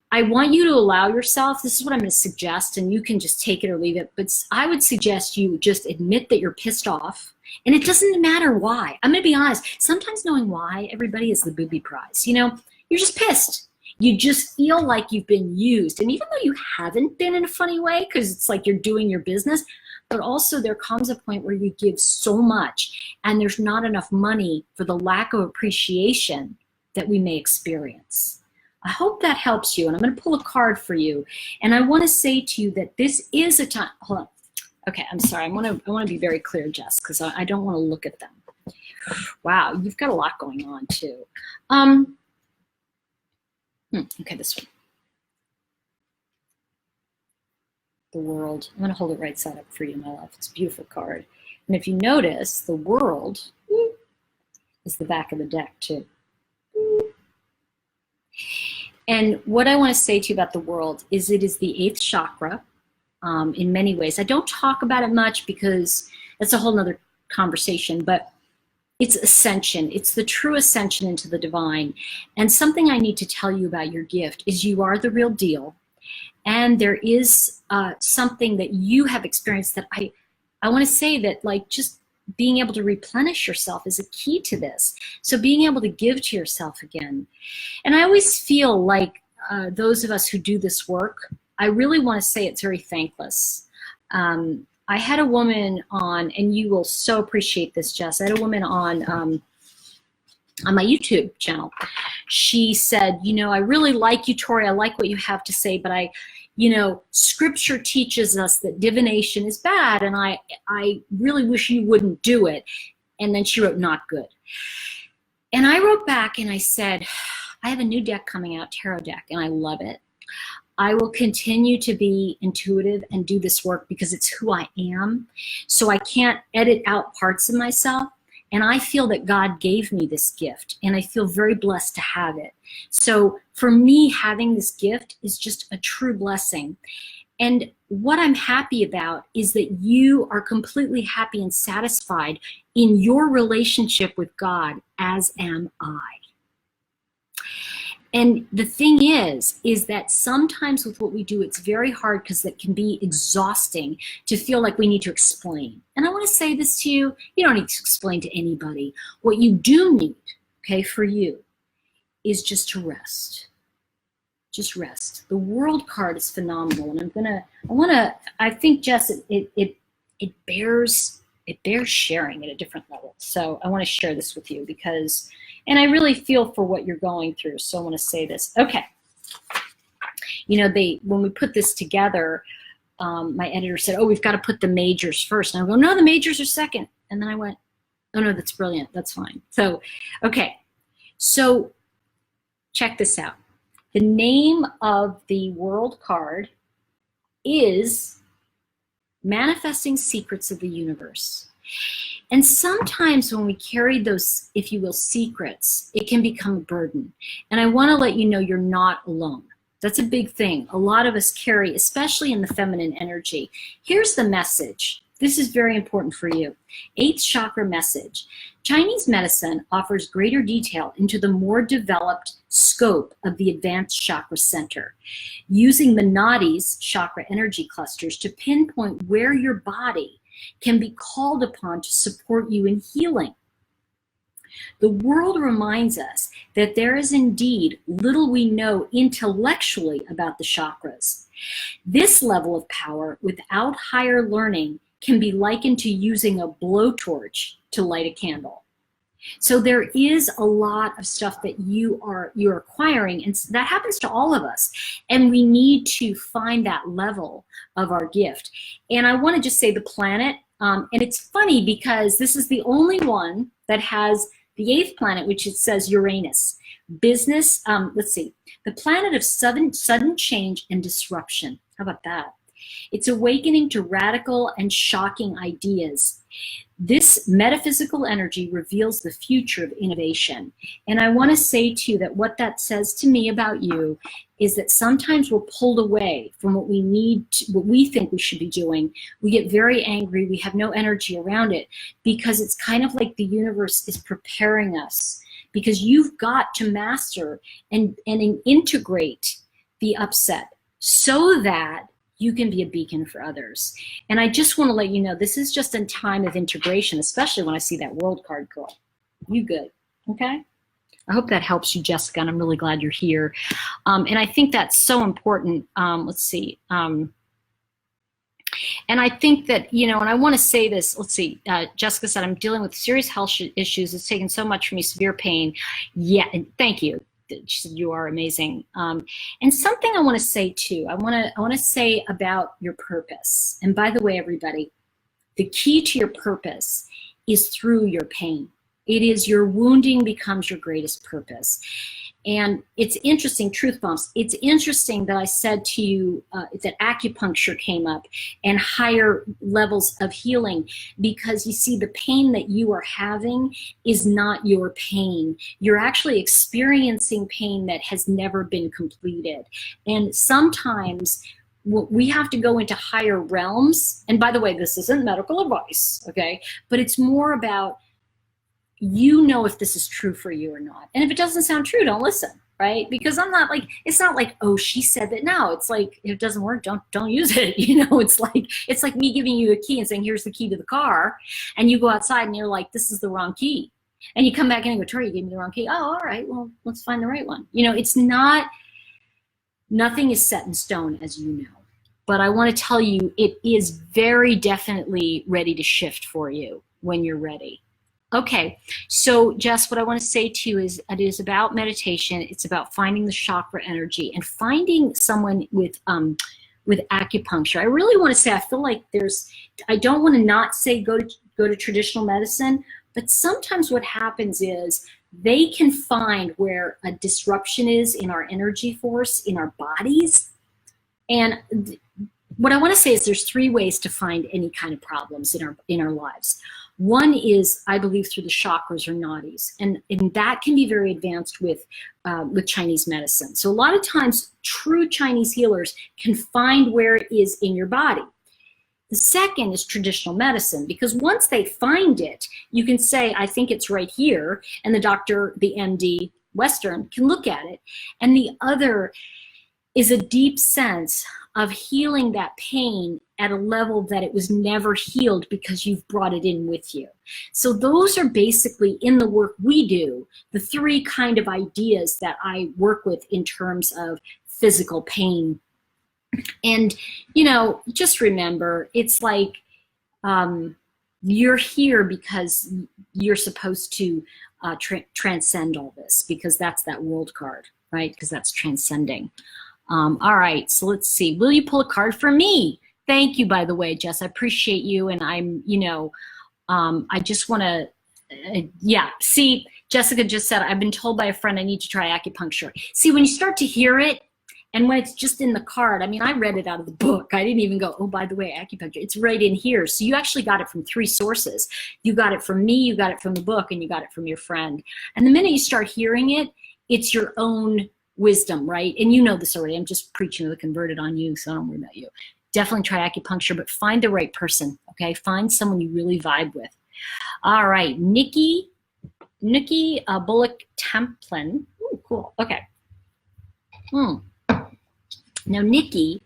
I want you to allow yourself, this is what I'm going to suggest, and you can just take it or leave it, but I would suggest you just admit that you're pissed off, and it doesn't matter why. I'm going to be honest, sometimes knowing why, everybody is the booby prize. You know, you're just pissed. You just feel like you've been used, and even though you haven't been in a funny way, because it's like you're doing your business, but also there comes a point where you give so much, and there's not enough money for the lack of appreciation that we may experience. I hope that helps you, and I'm going to pull a card for you. And I want to say to you that this is a time. Hold on. Okay, I'm sorry. I want to be very clear, Jess, because I don't want to look at them. Wow, you've got a lot going on too. Okay, this one. The World. I'm going to hold it right side up for you, my love. It's a beautiful card. And if you notice, the World is the back of the deck too. And what I want to say to you about the World is it is the 8th chakra in many ways. I don't talk about it much because that's a whole nother conversation, but it's ascension. It's the true ascension into the divine. And something I need to tell you about your gift is you are the real deal. And there is something that you have experienced that I want to say that, like, just being able to replenish yourself is a key to this. So being able to give to yourself again. And I always feel like those of us who do this work, I really want to say it's very thankless. I had a woman on, and you will so appreciate this, Jess. I had a woman on my YouTube channel. She said, you know, I really like you, Tori. I like what you have to say, but you know, scripture teaches us that divination is bad, and I really wish you wouldn't do it. And then she wrote, not good. And I wrote back and I said, I have a new deck coming out, tarot deck, and I love it. I will continue to be intuitive and do this work because it's who I am. So I can't edit out parts of myself. And I feel that God gave me this gift, and I feel very blessed to have it. So for me, having this gift is just a true blessing. And what I'm happy about is that you are completely happy and satisfied in your relationship with God, as am I. And the thing is that sometimes with what we do, it's very hard because it can be exhausting to feel like we need to explain. And I want to say this to you, you don't need to explain to anybody. What you do need, okay, for you, is just to rest. Just rest. The World card is phenomenal, and I think, Jess, it bears sharing at a different level. So I want to share this with you because, and I really feel for what you're going through. So I want to say this. Okay. You know, when we put this together, my editor said, oh, we've got to put the majors first. And I go, no, the majors are second. And then I went, oh no, that's brilliant. That's fine. So, okay. So check this out. The name of the World card is manifesting secrets of the universe. And sometimes when we carry those, if you will, secrets, it can become a burden. And I want to let you know you're not alone. That's a big thing. A lot of us carry, especially in the feminine energy. Here's the message. This is very important for you. 8th chakra message. Chinese medicine offers greater detail into the more developed scope of the advanced chakra center, using the nadis, chakra energy clusters, to pinpoint where your body can be called upon to support you in healing. The world reminds us that there is indeed little we know intellectually about the chakras. This level of power, without higher learning, can be likened to using a blowtorch to light a candle. So there is a lot of stuff that you're acquiring, and that happens to all of us. And we need to find that level of our gift. And I want to just say the planet, and it's funny because this is the only one that has the 8th planet, which it says Uranus. Business, let's see, the planet of sudden change and disruption. How about that? It's awakening to radical and shocking ideas. This metaphysical energy reveals the future of innovation. And I want to say to you that what that says to me about you is that sometimes we're pulled away from what we need, what we think we should be doing. We get very angry. We have no energy around it because it's kind of like the universe is preparing us, because you've got to master and integrate the upset so that you can be a beacon for others. And I just want to let you know, this is just a time of integration, especially when I see that world card, girl. You good, okay? I hope that helps you, Jessica, and I'm really glad you're here. And I think that's so important. Let's see. And I think that, you know, and I want to say this, let's see, Jessica said, I'm dealing with serious health issues. It's taken so much from me, severe pain. Yeah, and thank you. She said, you are amazing. And something I want to say too, I want to say about your purpose. And by the way, everybody, the key to your purpose is through your pain. It is your wounding becomes your greatest purpose. And it's interesting, truth bombs, it's interesting that I said to you that acupuncture came up and higher levels of healing, because you see the pain that you are having is not your pain. You're actually experiencing pain that has never been completed. And sometimes we have to go into higher realms. And by the way, this isn't medical advice, okay? But it's more about, you know, if this is true for you or not. And if it doesn't sound true, don't listen, right? Because I'm not like, it's not like, oh, she said that. No, it's like, if it doesn't work, don't use it. You know, it's like me giving you a key and saying, here's the key to the car. And you go outside and you're like, this is the wrong key. And you come back in and go, Tori, you gave me the wrong key. Oh, all right, well, let's find the right one. You know, it's not, nothing is set in stone, as you know. But I want to tell you, it is very definitely ready to shift for you when you're ready. Okay, so Jess, what I want to say to you is it is about meditation. It's about finding the chakra energy and finding someone with acupuncture. I really want to say, I feel like I don't want to not say go to traditional medicine, but sometimes what happens is they can find where a disruption is in our energy force, in our bodies. And what I want to say is there's 3 ways to find any kind of problems in our lives. One is, I believe, through the chakras or nadis, and that can be very advanced with Chinese medicine. So a lot of times, true Chinese healers can find where it is in your body. The second is traditional medicine, because once they find it, you can say, I think it's right here, and the doctor, the MD, Western, can look at it. And the other is a deep sense of healing that pain at a level that it was never healed because you've brought it in with you. So those are basically, in the work we do, the 3 kind of ideas that I work with in terms of physical pain. And, you know, just remember, it's like you're here because you're supposed to transcend all this, because that's that world card, right? Because that's transcending. All right, so let's see. Will you pull a card for me? Thank you, by the way, Jess. I appreciate you, and I'm, you know, I just want to, yeah. See, Jessica just said, I've been told by a friend I need to try acupuncture. See, when you start to hear it, And when it's just in the card, I mean, I read it out of the book. I didn't even go, oh, by the way, acupuncture. It's right in here. So you actually got it from 3 sources. You got it from me, you got it from the book, and you got it from your friend. And the minute you start hearing it, it's your own wisdom, right? And you know this already. I'm just preaching to the converted on you, so don't worry about you. Definitely try acupuncture, but find the right person, okay? Find someone you really vibe with. All right, Nikki Bullock Templin. Ooh, cool, okay. Now, Nikki,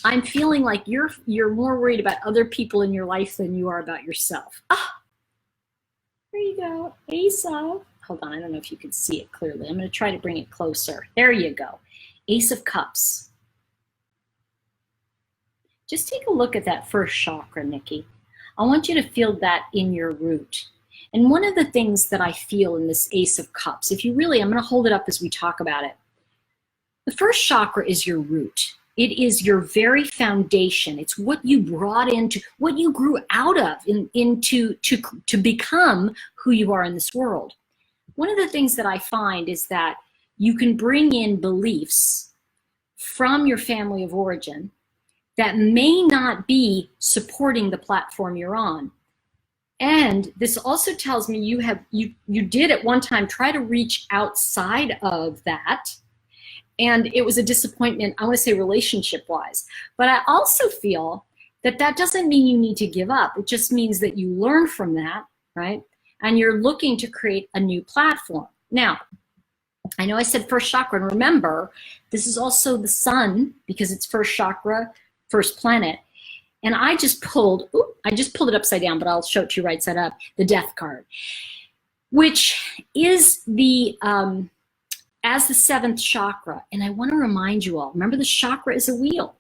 I'm feeling like you're more worried about other people in your life than you are about yourself. Ah, there you go, Ace of, hold on, I don't know if you can see it clearly. I'm gonna try to bring it closer. There you go, Ace of Cups. Just take a look at that first chakra, Nikki. I want you to feel that in your root. And one of the things that I feel in this Ace of Cups, if you really, I'm gonna hold it up as we talk about it. The first chakra is your root. It is your very foundation. It's what you brought into, what you grew out of to become who you are in this world. One of the things that I find is that you can bring in beliefs from your family of origin that may not be supporting the platform you're on. And this also tells me you did at one time try to reach outside of that. And it was a disappointment, I want to say relationship-wise. But I also feel that that doesn't mean you need to give up. It just means that you learn from that, right? And you're looking to create a new platform. Now, I know I said first chakra, and remember, this is also the sun, because it's first chakra, first planet. And I just pulled it upside down, but I'll show it to you right side up, the death card, which is the, as the 7th chakra. And I want to remind you all, remember the chakra is a wheel.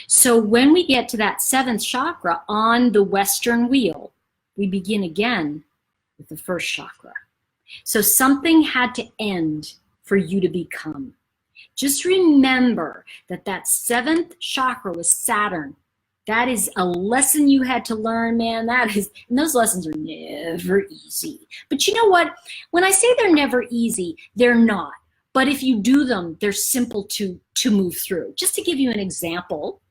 So when we get to that 7th chakra on the Western wheel, we begin again with the first chakra. So something had to end for you to become. Just remember that that 7th chakra was Saturn. That is a lesson you had to learn, man. And those lessons are never easy. But you know what? When I say they're never easy, they're not. But if you do them, they're simple to move through. Just to give you an example,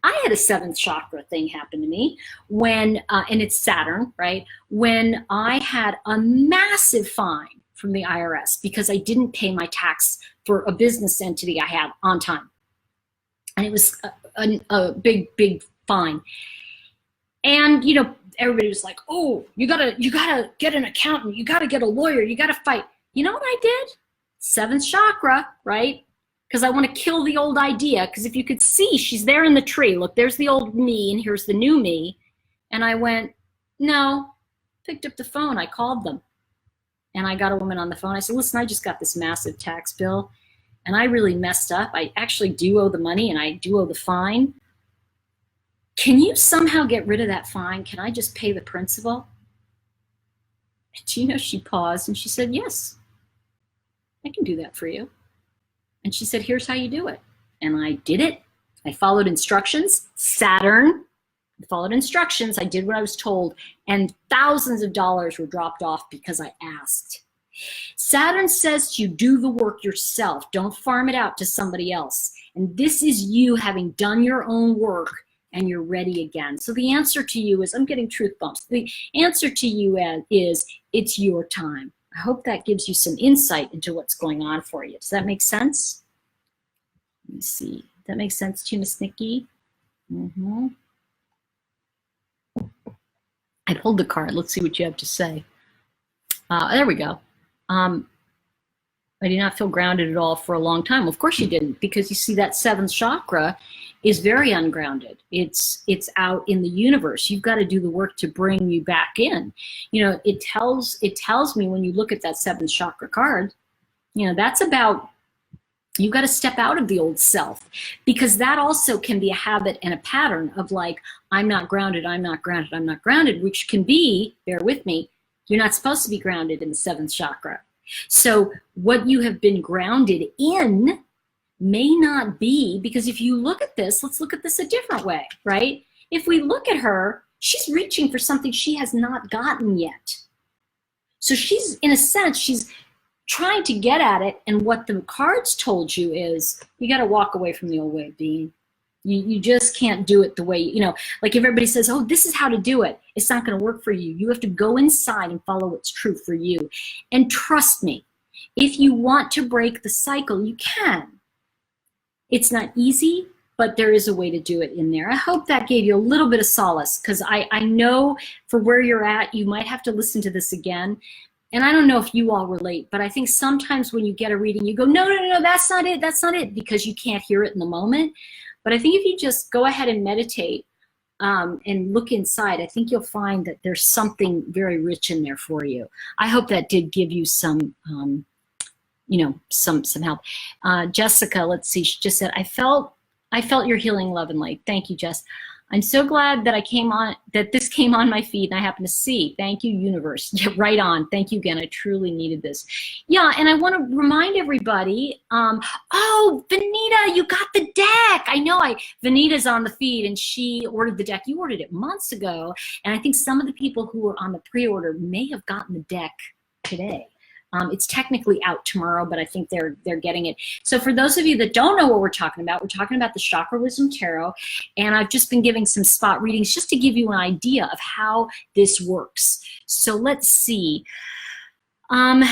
I had a 7th chakra thing happen to me when, and it's Saturn, right? When I had a massive fine from the IRS because I didn't pay my tax for a business entity I had on time. And it was a big, big fine. And, you know, everybody was like, oh, you gotta get an accountant, you gotta get a lawyer, you gotta fight. You know what I did? 7th chakra, right? Because I want to kill the old idea. Because if you could see, she's there in the tree. Look, there's the old me, and here's the new me. And I went, no. Picked up the phone. I called them. And I got a woman on the phone. I said, listen, I just got this massive tax bill. And I really messed up. I actually do owe the money, and I do owe the fine. Can you somehow get rid of that fine? Can I just pay the principal? And do you know, she paused, and she said, yes, I can do that for you. And she said, here's how you do it. And I did it. I followed instructions. Saturn. I followed instructions. I did what I was told. And thousands of dollars were dropped off because I asked. Saturn says to you, do the work yourself. Don't farm it out to somebody else. And this is you having done your own work and you're ready again. So the answer to you is, I'm getting truth bumps. The answer to you is, it's your time. I hope that gives you some insight into what's going on for you. Does that make sense? Let me see. That makes sense to you, Miss Nikki? Mm-hmm. I pulled the card. Let's see what you have to say. There we go. I did not feel grounded at all for a long time. Well, of course you didn't, because you see that 7th chakra is very ungrounded. It's out in the universe. You've got to do the work to bring you back in. You know, it tells me when you look at that 7th chakra card, you know, that's about, you've got to step out of the old self, because that also can be a habit and a pattern of like, I'm not grounded, I'm not grounded, I'm not grounded, which can be, bear with me, you're not supposed to be grounded in the 7th chakra. So what you have been grounded in may not be, because if you look at this, let's look at this a different way, right? If we look at her, she's reaching for something she has not gotten yet. So she's, in a sense, trying to get at it, and what the cards told you is you got to walk away from the old way of being. You just can't do it the way, you know, like if everybody says, oh, this is how to do it, it's not going to work for you. You have to go inside and follow what's true for you. And trust me, if you want to break the cycle, you can. It's not easy, but there is a way to do it in there. I hope that gave you a little bit of solace, because I know for where you're at, you might have to listen to this again. And I don't know if you all relate, but I think sometimes when you get a reading, you go, no, that's not it, because you can't hear it in the moment. But I think if you just go ahead and meditate and look inside, I think you'll find that there's something very rich in there for you. I hope that did give you some, you know, some help. Jessica, let's see, she just said, I felt your healing love and light. Thank you, Jess. I'm so glad that this came on my feed and I happened to see. Thank you, universe. Yeah, right on. Thank you again. I truly needed this. Yeah, and I want to remind everybody, oh, Vanita, you got the deck. I know Vanita's on the feed and she ordered the deck. You ordered it months ago. And I think some of the people who were on the pre-order may have gotten the deck today. It's technically out tomorrow, but I think they're getting it. So for those of you that don't know what we're talking about the Chakra Wisdom Tarot, and I've just been giving some spot readings just to give you an idea of how this works. So let's see. Yeah,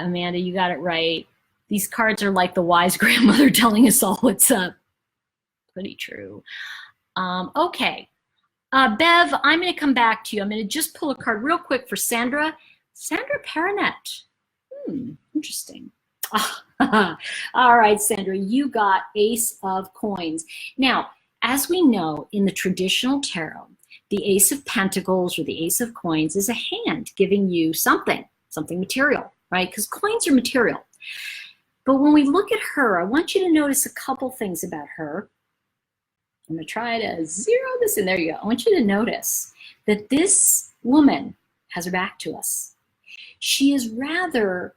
Amanda, you got it right. These cards are like the wise grandmother telling us all what's up. Pretty true. Okay. Bev, I'm going to come back to you. I'm going to just pull a card real quick for Sandra. Sandra Paranet. Interesting. All right, Sandra, you got Ace of Coins. Now, as we know in the traditional tarot, the Ace of Pentacles or the Ace of Coins is a hand giving you something material, right? Because coins are material. But when we look at her, I want you to notice a couple things about her. I'm going to try to zero this in. There you go. I want you to notice that this woman has her back to us. She is rather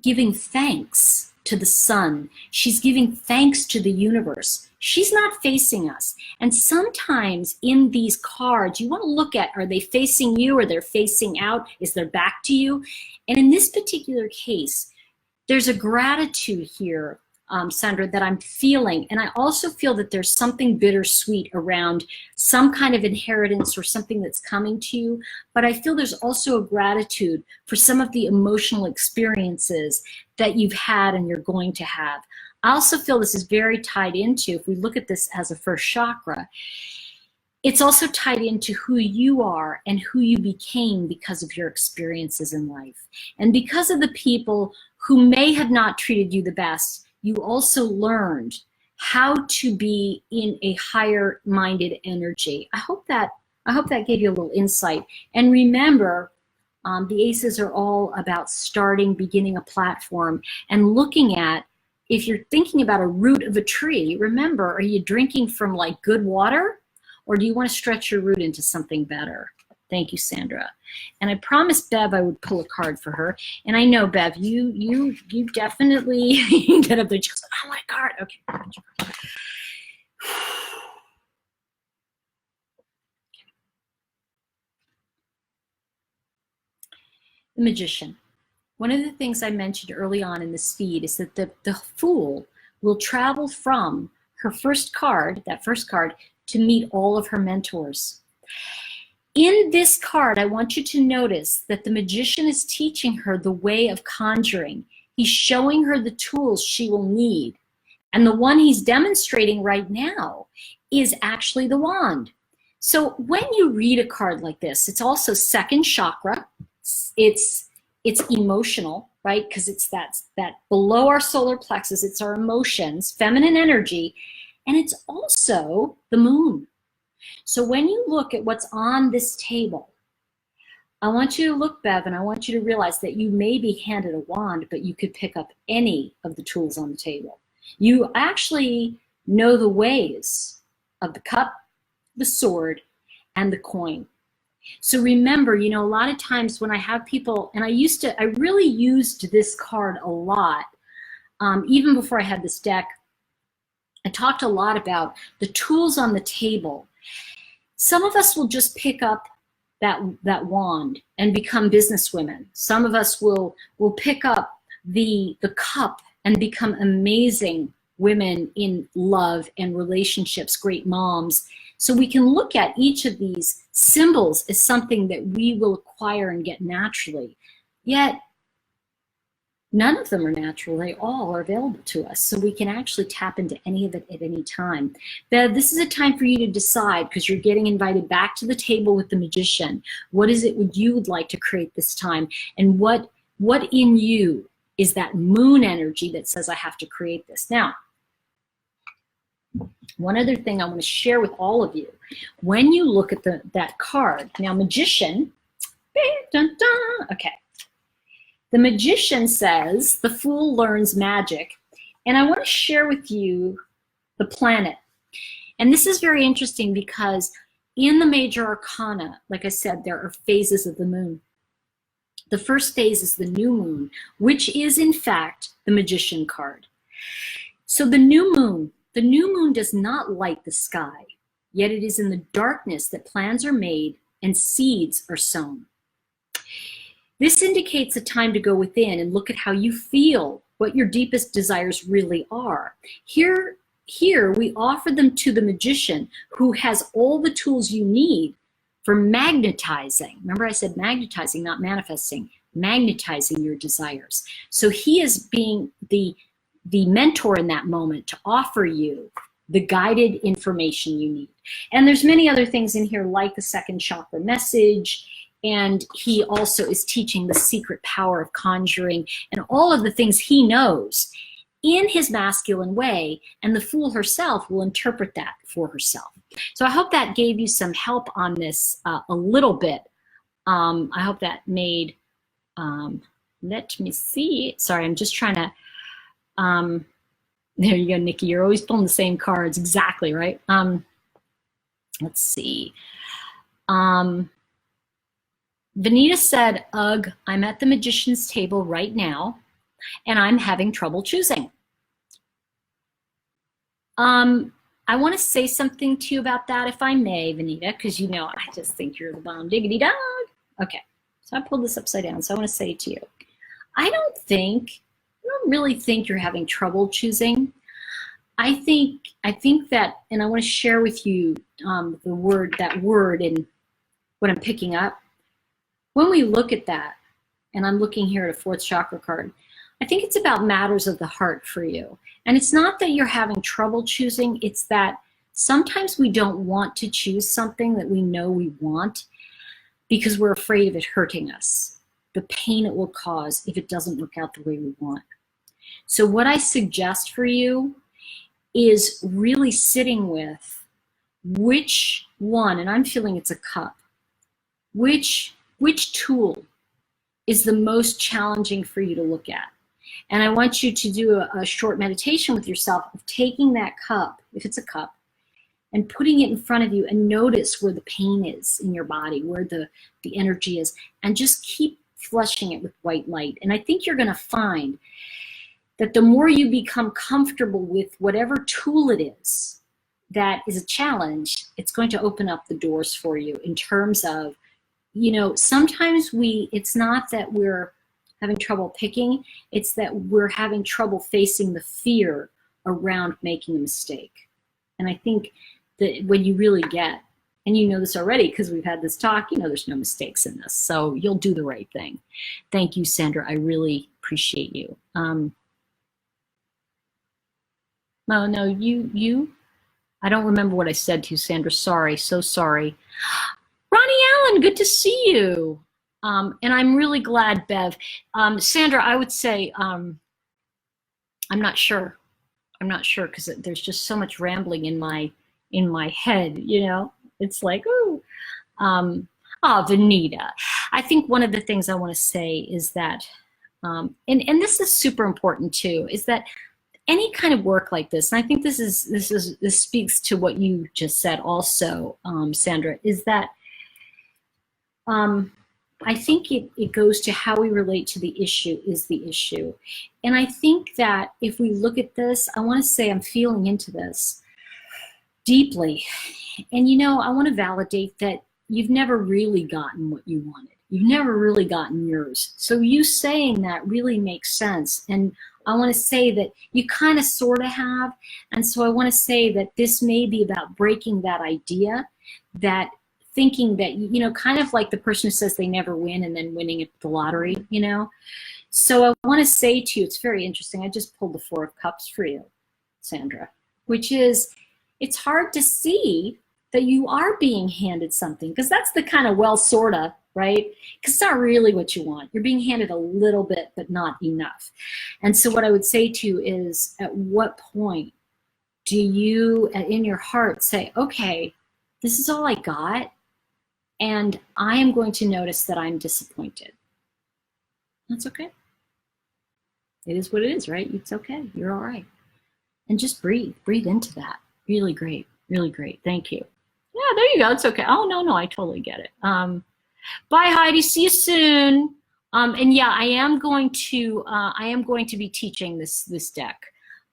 giving thanks to the sun. She's giving thanks to the universe. She's not facing us. And sometimes in these cards, you want to look at, are they facing you or they're facing out? Is their back to you? And in this particular case, there's a gratitude here, Sandra, that I'm feeling. And I also feel that there's something bittersweet around some kind of inheritance or something that's coming to you. But I feel there's also a gratitude for some of the emotional experiences that you've had and you're going to have. I also feel this is very tied into, if we look at this as a first chakra, it's also tied into who you are and who you became because of your experiences in life. And because of the people who may have not treated you the best, you also learned how to be in a higher minded energy. I hope that gave you a little insight. And remember, the aces are all about beginning a platform and looking at, if you're thinking about a root of a tree, remember, are you drinking from like good water, or do you want to stretch your root into something better? Thank you, Sandra. And I promised Bev I would pull a card for her. And I know, Bev, you definitely get up there just, oh my card. Okay. The Magician. One of the things I mentioned early on in this feed is that the Fool will travel from her first card, to meet all of her mentors. In this card, I want you to notice that the Magician is teaching her the way of conjuring. He's showing her the tools she will need. And the one he's demonstrating right now is actually the wand. So when you read a card like this, it's also second chakra. It's emotional, right? Because it's that below our solar plexus, it's our emotions, feminine energy, and it's also the moon. So when you look at what's on this table, I want you to look, Bev, and I want you to realize that you may be handed a wand, but you could pick up any of the tools on the table. You actually know the ways of the cup, the sword, and the coin. So remember, you know, a lot of times when I have people, and I really used this card a lot, even before I had this deck. I talked a lot about the tools on the table. Some of us will just pick up that wand and become businesswomen. Some of us will pick up the cup and become amazing women in love and relationships, great moms. So we can look at each of these symbols as something that we will acquire and get naturally. Yet none of them are natural. They all are available to us. So we can actually tap into any of it at any time. Bev, this is a time for you to decide, because you're getting invited back to the table with the Magician. What is it you would like to create this time? And what in you is that moon energy that says, I have to create this? Now, one other thing I want to share with all of you. When you look at that card, now Magician, dun, dun, okay. The Magician says, the Fool learns magic. And I want to share with you the planet. And this is very interesting because in the major arcana, like I said, there are phases of the moon. The first phase is the new moon, which is in fact the Magician card. So the new moon does not light the sky, yet it is in the darkness that plans are made and seeds are sown. This indicates a time to go within and look at how you feel, what your deepest desires really are. Here we offer them to the Magician, who has all the tools you need for magnetizing. Remember I said magnetizing, not manifesting, magnetizing your desires. So he is being the mentor in that moment to offer you the guided information you need. And there's many other things in here like the second chakra message, and he also is teaching the secret power of conjuring and all of the things he knows in his masculine way, and the Fool herself will interpret that for herself. So I hope that gave you some help on this a little bit. I hope that made, let me see. Sorry, I'm just trying to, there you go, Nikki. You're always pulling the same cards. Exactly, right? Let's see. Vanita said, ugh, I'm at the Magician's table right now, and I'm having trouble choosing. I want to say something to you about that, if I may, Vanita, because you know I just think you're the bomb diggity dog. Okay, so I pulled this upside down, so I want to say to you, I don't really think you're having trouble choosing. I think that, and I want to share with you that word and what I'm picking up. When we look at that, and I'm looking here at a fourth chakra card, I think it's about matters of the heart for you. And it's not that you're having trouble choosing, it's that sometimes we don't want to choose something that we know we want because we're afraid of it hurting us, the pain it will cause if it doesn't work out the way we want. So what I suggest for you is really sitting with which one, and I'm feeling it's a cup, which tool is the most challenging for you to look at. And I want you to do a short meditation with yourself of taking that cup, if it's a cup, and putting it in front of you and notice where the pain is in your body, where the energy is, and just keep flushing it with white light. And I think you're gonna find that the more you become comfortable with whatever tool it is that is a challenge, it's going to open up the doors for you in terms of, you know, sometimes it's not that we're having trouble picking, it's that we're having trouble facing the fear around making a mistake. And I think that when you really get, and you know this already because we've had this talk, you know there's no mistakes in this, so you'll do the right thing. Thank you, Sandra, I really appreciate you. No, you, I don't remember what I said to you, Sandra, sorry, so sorry. Ronnie Allen, good to see you. And I'm really glad, Bev. Sandra, I would say, I'm not sure. I'm not sure because there's just so much rambling in my head, you know? It's like, ooh. Vanita. I think one of the things I want to say is that, and this is super important too, is that any kind of work like this, and I think this speaks to what you just said also, Sandra, is that I think it goes to how we relate to the issue is the issue. And I think that if we look at this, I want to say I'm feeling into this deeply. And you know, I want to validate that you've never really gotten what you wanted. You've never really gotten yours. So you saying that really makes sense. And I want to say that you kind of sort of have. And so I want to say that this may be about breaking that idea, that thinking that, you know, kind of like the person who says they never win and then winning at the lottery, you know. So I want to say to you, it's very interesting. I just pulled the Four of Cups for you, Sandra, which is, it's hard to see that you are being handed something, because that's the kind of, well, sorta, right? Because it's not really what you want. You're being handed a little bit, but not enough. And so what I would say to you is, at what point do you, in your heart, say, okay, this is all I got, and I am going to notice that I'm disappointed. That's okay. It is what it is, right? It's okay. You're all right. And just breathe. Breathe into that. Really great. Really great. Thank you. Yeah, there you go. It's okay. Oh, no, I totally get it. Bye, Heidi. See you soon. And yeah, I am going to be teaching this deck.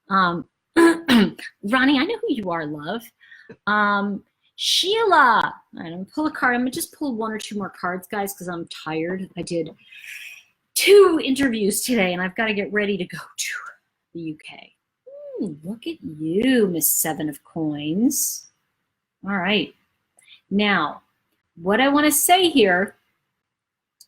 Ronnie, I know who you are, love. Sheila, I don't pull a card. I'm gonna just pull one or two more cards, guys, because I'm tired. I did 2 interviews today, and I've got to get ready to go to the UK. Look at you, Miss 7 of Coins. All right. Now, what I want to say here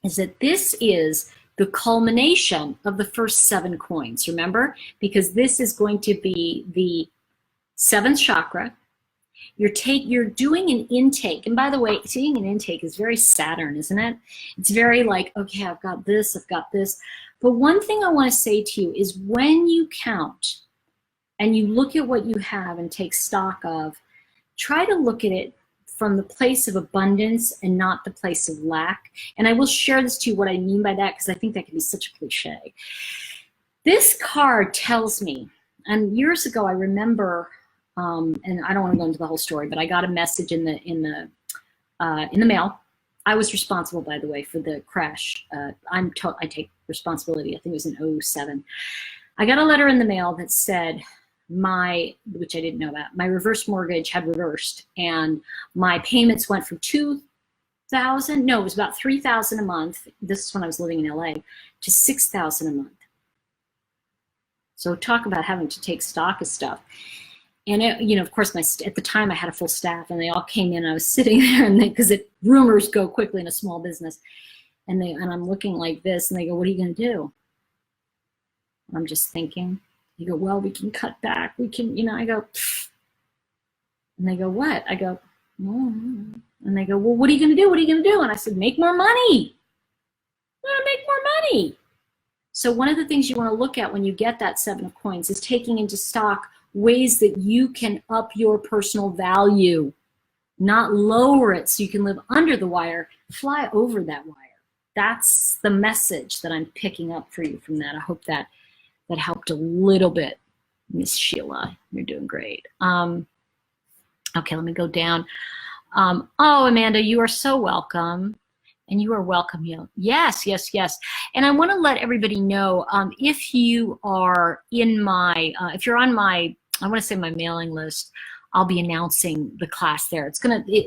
is that this is the culmination of the first 7 coins, remember? Because this is going to be the 7th chakra. You're doing an intake. And by the way, seeing an intake is very Saturn, isn't it? It's very like, okay, I've got this, I've got this. But one thing I want to say to you is, when you count and you look at what you have and take stock of, try to look at it from the place of abundance and not the place of lack. And I will share this to you, what I mean by that, because I think that can be such a cliche. This card tells me, and years ago I remember, and I don't want to go into the whole story, but I got a message in the mail. I was responsible, by the way, for the crash. I take responsibility. I think it was in 07. I got a letter in the mail that said which I didn't know about, my reverse mortgage had reversed, and my payments went from $2,000, no, it was about $3,000 a month. This is when I was living in LA, to $6,000 a month. So talk about having to take stock of stuff. And it, you know, of course, at the time I had a full staff, and they all came in, and I was sitting there, and because rumors go quickly in a small business, and I'm looking like this, and they go, "What are you going to do?" I'm just thinking. You go, "Well, we can cut back. We can," you know. I go, pfft. And they go, "What?" I go, "Mm." And they go, "Well, what are you going to do? What are you going to do?" And I said, "Make more money. I'm going to make more money." So one of the things you want to look at when you get that 7 of Coins is taking into stock ways that you can up your personal value, not lower it so you can live under the wire, fly over that wire. That's the message that I'm picking up for you from that. I hope that helped a little bit, Miss Sheila. You're doing great. Okay, let me go down. Oh, Amanda, you are so welcome. And you are welcome, yes. And I want to let everybody know, if you are in my, if you're on my, I want to say my mailing list, I'll be announcing the class there.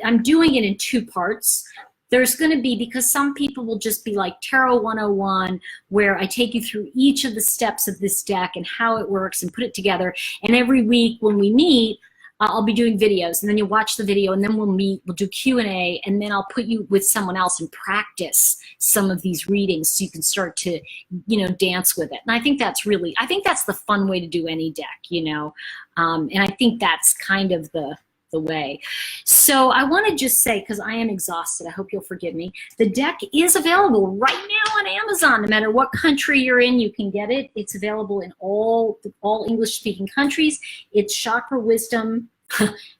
I'm doing it in 2 parts. There's going to be, because some people will just be like Tarot 101, where I take you through each of the steps of this deck and how it works and put it together. And every week when we meet, I'll be doing videos, and then you'll watch the video, and then we'll meet, we'll do Q&A, and then I'll put you with someone else and practice some of these readings so you can start to, you know, dance with it. And I think that's the fun way to do any deck, you know. And I think that's kind of the way. So I want to just say, because I am exhausted, I hope you'll forgive me, the deck is available right now on Amazon. No matter what country you're in, you can get it. It's available in all English-speaking countries. It's Chakra Wisdom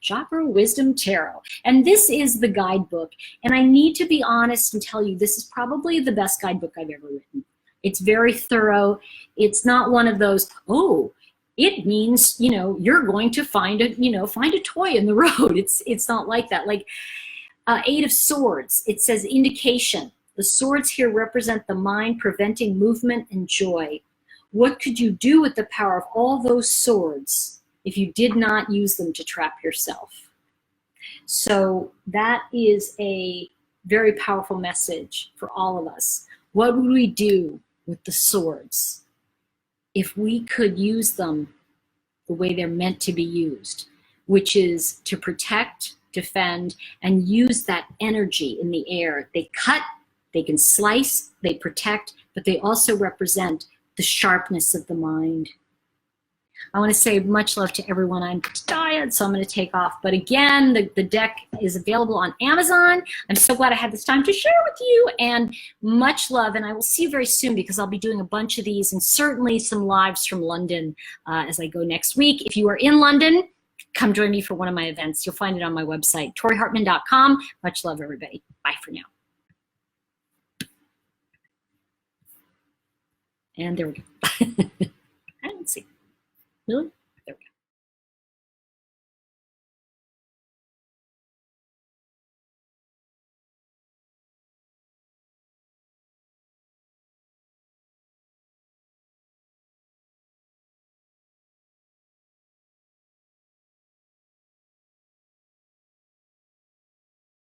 Tarot. And this is the guidebook. And I need to be honest and tell you, this is probably the best guidebook I've ever written. It's very thorough. It's not one of those, oh, it means, you know, you're going to find a toy in the road. It's not like that. Like 8 of Swords, it says indication. The swords here represent the mind, preventing movement and joy. What could you do with the power of all those swords if you did not use them to trap yourself? So that is a very powerful message for all of us. What would we do with the swords if we could use them the way they're meant to be used, which is to protect, defend, and use that energy in the air? They cut, they can slice, they protect, but they also represent the sharpness of the mind. I want to say much love to everyone. I'm tired, so I'm going to take off. But again, the deck is available on Amazon. I'm so glad I had this time to share with you, and much love. And I will see you very soon, because I'll be doing a bunch of these and certainly some lives from London as I go next week. If you are in London, come join me for one of my events. You'll find it on my website, torihartman.com. Much love, everybody. Bye for now. And there we go. I don't see. Really?